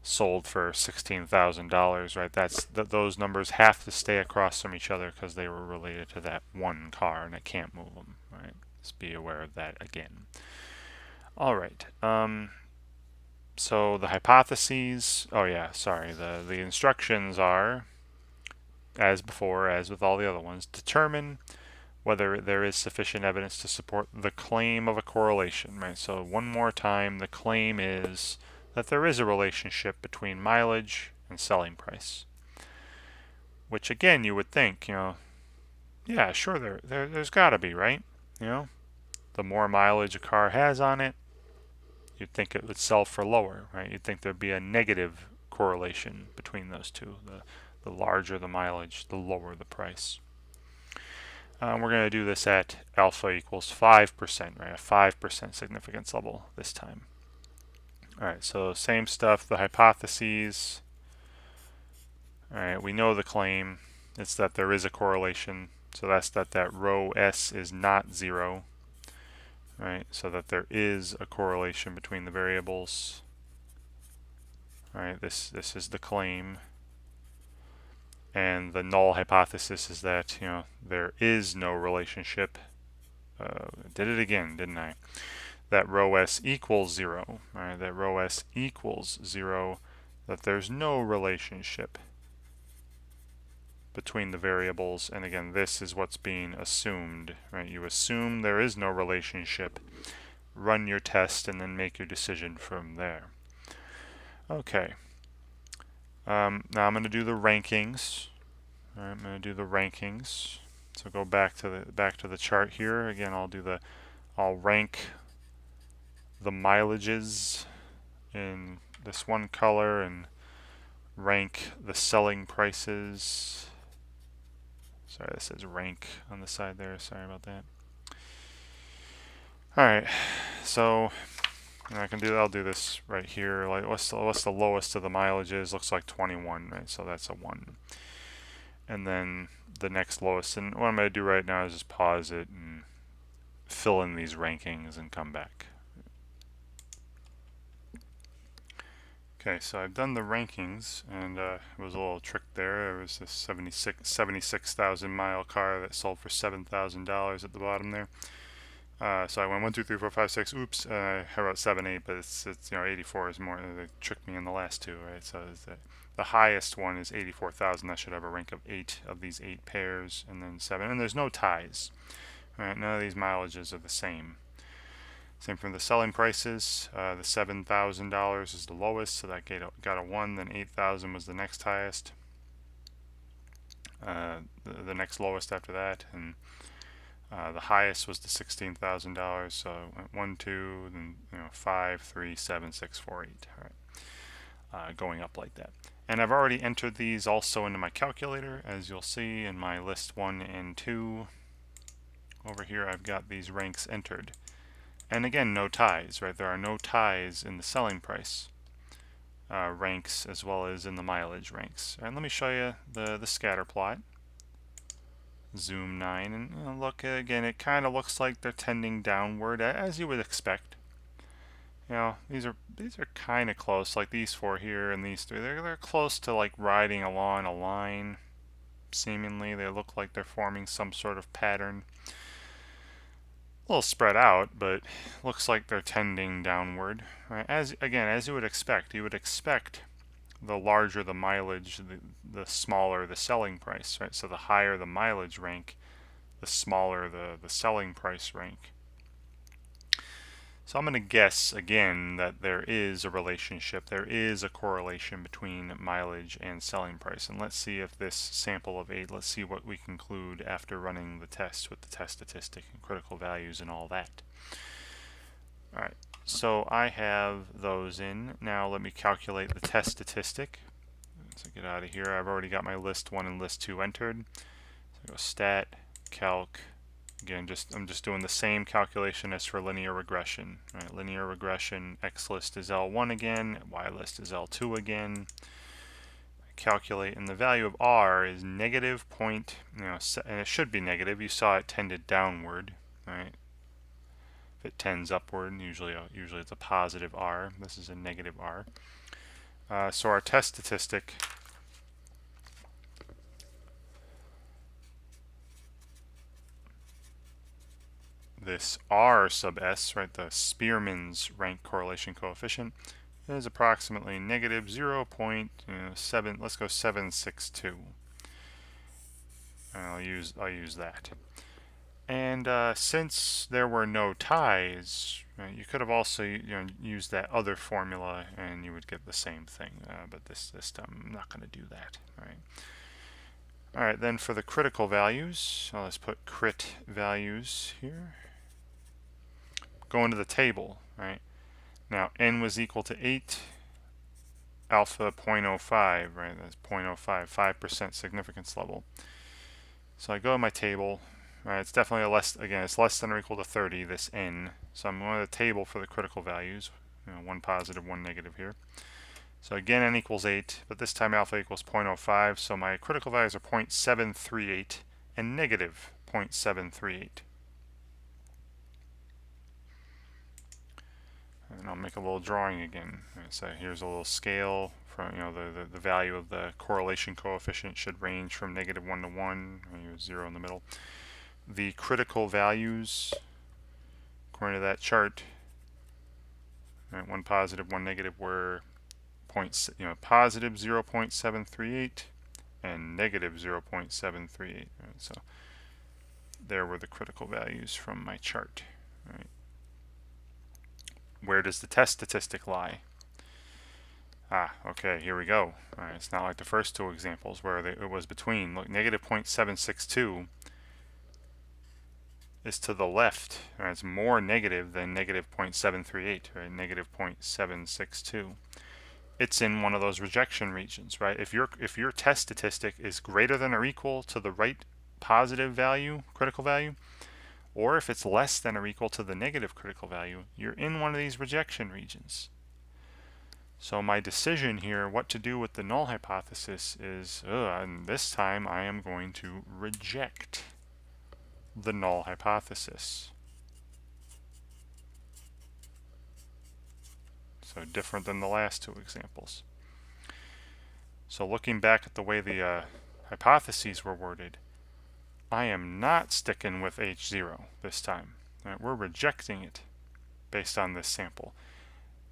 sold for $16,000, right? Those numbers have to stay across from each other because they were related to that one car, and I can't move them, right? Just be aware of that again. All right. So the hypotheses. Oh yeah, sorry. The instructions are, as before, as with all the other ones, determine whether there is sufficient evidence to support the claim of a correlation, right? So one more time, the claim is that there is a relationship between mileage and selling price. Which again, you would think, yeah, sure, there's got to be, right? The more mileage a car has on it, you'd think it would sell for lower, right? You'd think there'd be a negative correlation between those two. The larger the mileage, the lower the price. We're going to do this at alpha equals 5%, right? A 5% significance level this time. All right, so same stuff, the hypotheses. All right, we know the claim. It's that there is a correlation. So that's that row S is not 0, right? So that there is a correlation between the variables. All right, this is the claim. And the null hypothesis is that, there is no relationship. Did it again, didn't I? That row S equals 0. Right? That row S equals 0. That there's no relationship between the variables. And again, this is what's being assumed. Right? You assume there is no relationship. Run your test and then make your decision from there. Okay. Now I'm going to do the rankings. All right, I'm going to do the rankings. So go back to the chart here. Again, I'll rank the mileages in this one color and rank the selling prices. Sorry, this says rank on the side there. Sorry about that. All right, so And I'll do this right here. Like what's the lowest of the mileages? Looks like 21, right? So that's a 1. And then the next lowest. And what I'm going to do right now is just pause it and fill in these rankings and come back. Okay, so I've done the rankings, and it was a little trick there. There was this 76,000 mile car that sold for $7,000 at the bottom there. So I went 1, 2, 3, 4, 5, 6. Oops, I wrote 7, 8, but it's 84 is more. They tricked me in the last two, right? So the highest one is 84,000. That should have a rank of 8 of these 8 pairs, and then 7. And there's no ties. Right? None of these mileages are the same. Same from the selling prices. The $7,000 is the lowest, so that got a 1. Then 8,000 was the next highest. The next lowest after that, and the highest was the $16,000. So it went 1, 2, then 5, 3, 7, 6, 4, 8. All right, going up like that. And I've already entered these also into my calculator, as you'll see in my list 1 and 2. Over here, I've got these ranks entered. And again, no ties, right? There are no ties in the selling price ranks as well as in the mileage ranks. All right, let me show you the scatter plot. Zoom 9, and look again. It kind of looks like they're tending downward, as you would expect. These are kind of close. Like these 4 here and these 3, they're close to like riding along a line. Seemingly, they look like they're forming some sort of pattern. A little spread out, but looks like they're tending downward. Right? As you would expect, the larger the mileage, the smaller the selling price, right? So the higher the mileage rank, the smaller the selling price rank. So I'm going to guess again that there is a relationship, there is a correlation between mileage and selling price. And let's see if this sample of 8, let's see what we conclude after running the test with the test statistic and critical values and all that. All right, so I have those in. Now let me calculate the test statistic. So get out of here. I've already got my list 1 and list 2 entered. So I go stat, calc. Again, I'm just doing the same calculation as for linear regression. Right? Linear regression, x list is L1 again, y list is L2 again. Calculate, and the value of r is negative point, and it should be negative. You saw it tended downward, right? If it tends upward, usually it's a positive r. This is a negative r. So our test statistic this r sub s, right, the Spearman's rank correlation coefficient, is approximately negative 0.7. Let's go 762. I'll use that. And since there were no ties, right, you could have also used that other formula, and you would get the same thing. But this time, I'm not going to do that. Right. All right. Then for the critical values, let's put crit values here. Go into the table, right? Now, n was equal to 8, alpha 0.05, right? That's 0.05, 5% significance level. So I go in my table, right? It's definitely it's less than or equal to 30, this n. So I'm going to the table for the critical values, 1 positive, 1 negative here. So again, n equals 8, but this time alpha equals 0.05, so my critical values are 0.738 and negative 0.738. And I'll make a little drawing again. So here's a little scale from the value of the correlation coefficient should range from -1 to 1. I use 0 in the middle. The critical values, according to that chart, right, 1 positive, 1 negative, were positive 0.738 and negative 0.738. Right? So there were the critical values from my chart. Right? Where does the test statistic lie? Okay, here we go. All right, it's not like the first 2 examples where it was between. Look, negative 0.762 is to the left. Right? It's more negative than negative 0.738, right? Negative 0.762. It's in one of those rejection regions, right? If your test statistic is greater than or equal to the right positive value, critical value, or if it's less than or equal to the negative critical value, you're in one of these rejection regions. So my decision here, what to do with the null hypothesis, is, and this time I am going to reject the null hypothesis. So different than the last two examples. So looking back at the way the hypotheses were worded, I am not sticking with H0 this time. Right? We're rejecting it based on this sample.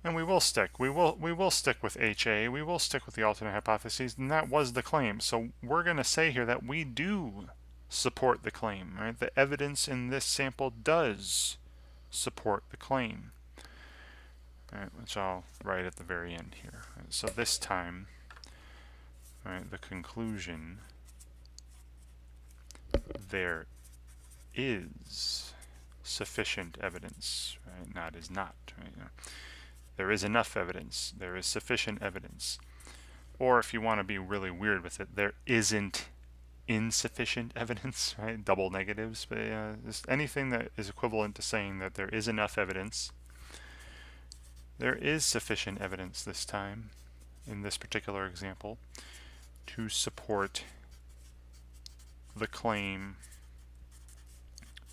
And we will stick. We will stick with HA. We will stick with the alternate hypotheses, and that was the claim. So we're going to say here that we do support the claim. Right? The evidence in this sample does support the claim. Right, which I'll write at the very end here. Right, so this time, right, the conclusion, there is sufficient evidence, right? Not is not. Right? There is enough evidence. There is sufficient evidence. Or if you want to be really weird with it, there isn't insufficient evidence, right? Double negatives, but just anything that is equivalent to saying that there is enough evidence. There is sufficient evidence this time, in this particular example, to support the claim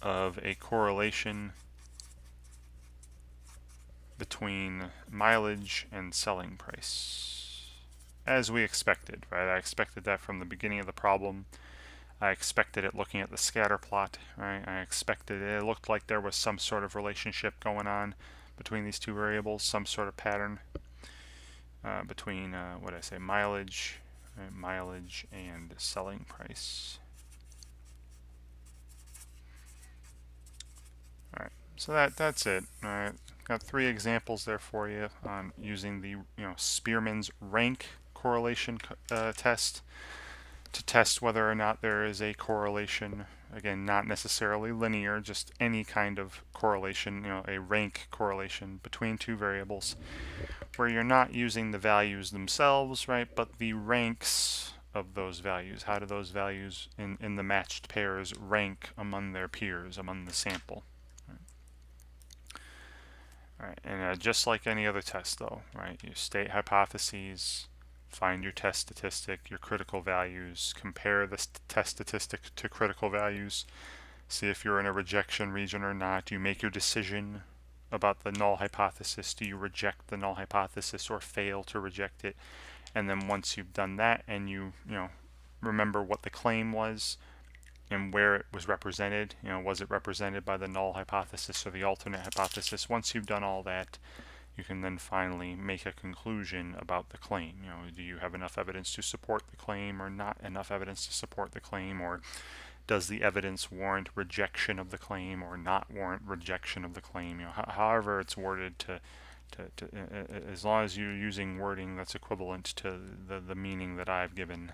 of a correlation between mileage and selling price, as we expected, right? I expected that from the beginning of the problem. I expected it looking at the scatter plot, right? I expected it looked like there was some sort of relationship going on between these two variables, some sort of pattern between what did I say, mileage, right? Mileage and selling price. All right, so that's it. All right, got 3 examples there for you on using the Spearman's rank correlation test to test whether or not there is a correlation. Again, not necessarily linear, just any kind of correlation, a rank correlation between 2 variables, where you're not using the values themselves, right, but the ranks of those values. How do those values in the matched pairs rank among their peers, among the sample? All right, and just like any other test, though, right, you state hypotheses, find your test statistic, your critical values, compare the test statistic to critical values, see if you're in a rejection region or not. You make your decision about the null hypothesis. Do you reject the null hypothesis or fail to reject it? And then once you've done that and you remember what the claim was and where it was represented, was it represented by the null hypothesis or the alternate hypothesis? Once you've done all that, you can then finally make a conclusion about the claim. Do you have enough evidence to support the claim or not enough evidence to support the claim, or does the evidence warrant rejection of the claim or not warrant rejection of the claim? However it's worded, as long as you're using wording that's equivalent to the meaning that I've given,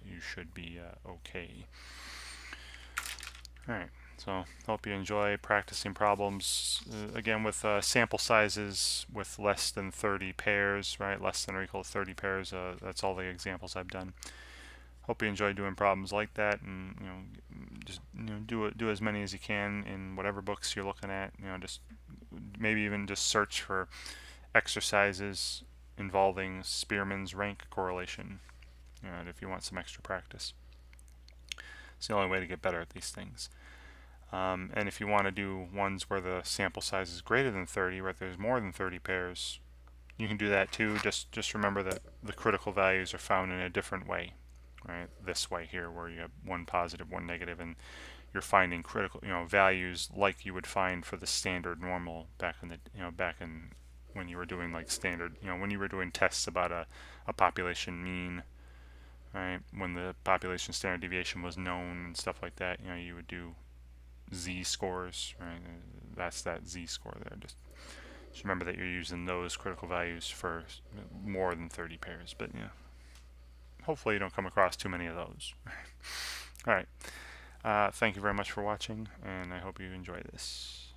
you should be okay. All right. So hope you enjoy practicing problems, again, with sample sizes with less than 30 pairs, right? Less than or equal to 30 pairs. That's all the examples I've done. Hope you enjoy doing problems like that, and just do as many as you can in whatever books you're looking at. Just maybe even just search for exercises involving Spearman's rank correlation, if you want some extra practice. It's the only way to get better at these things. And if you want to do ones where the sample size is greater than 30, right, there's more than 30 pairs, you can do that too. Just remember that the critical values are found in a different way, right? This way here, where you have 1 positive, 1 negative, and you're finding critical, values like you would find for the standard normal back in when you were doing like standard, when you were doing tests about a population mean, right? When the population standard deviation was known and stuff like that, you would do z-scores, right? That's that z-score there. Just remember that you're using those critical values for more than 30 pairs, but hopefully you don't come across too many of those. All right. Thank you very much for watching, and I hope you enjoy this.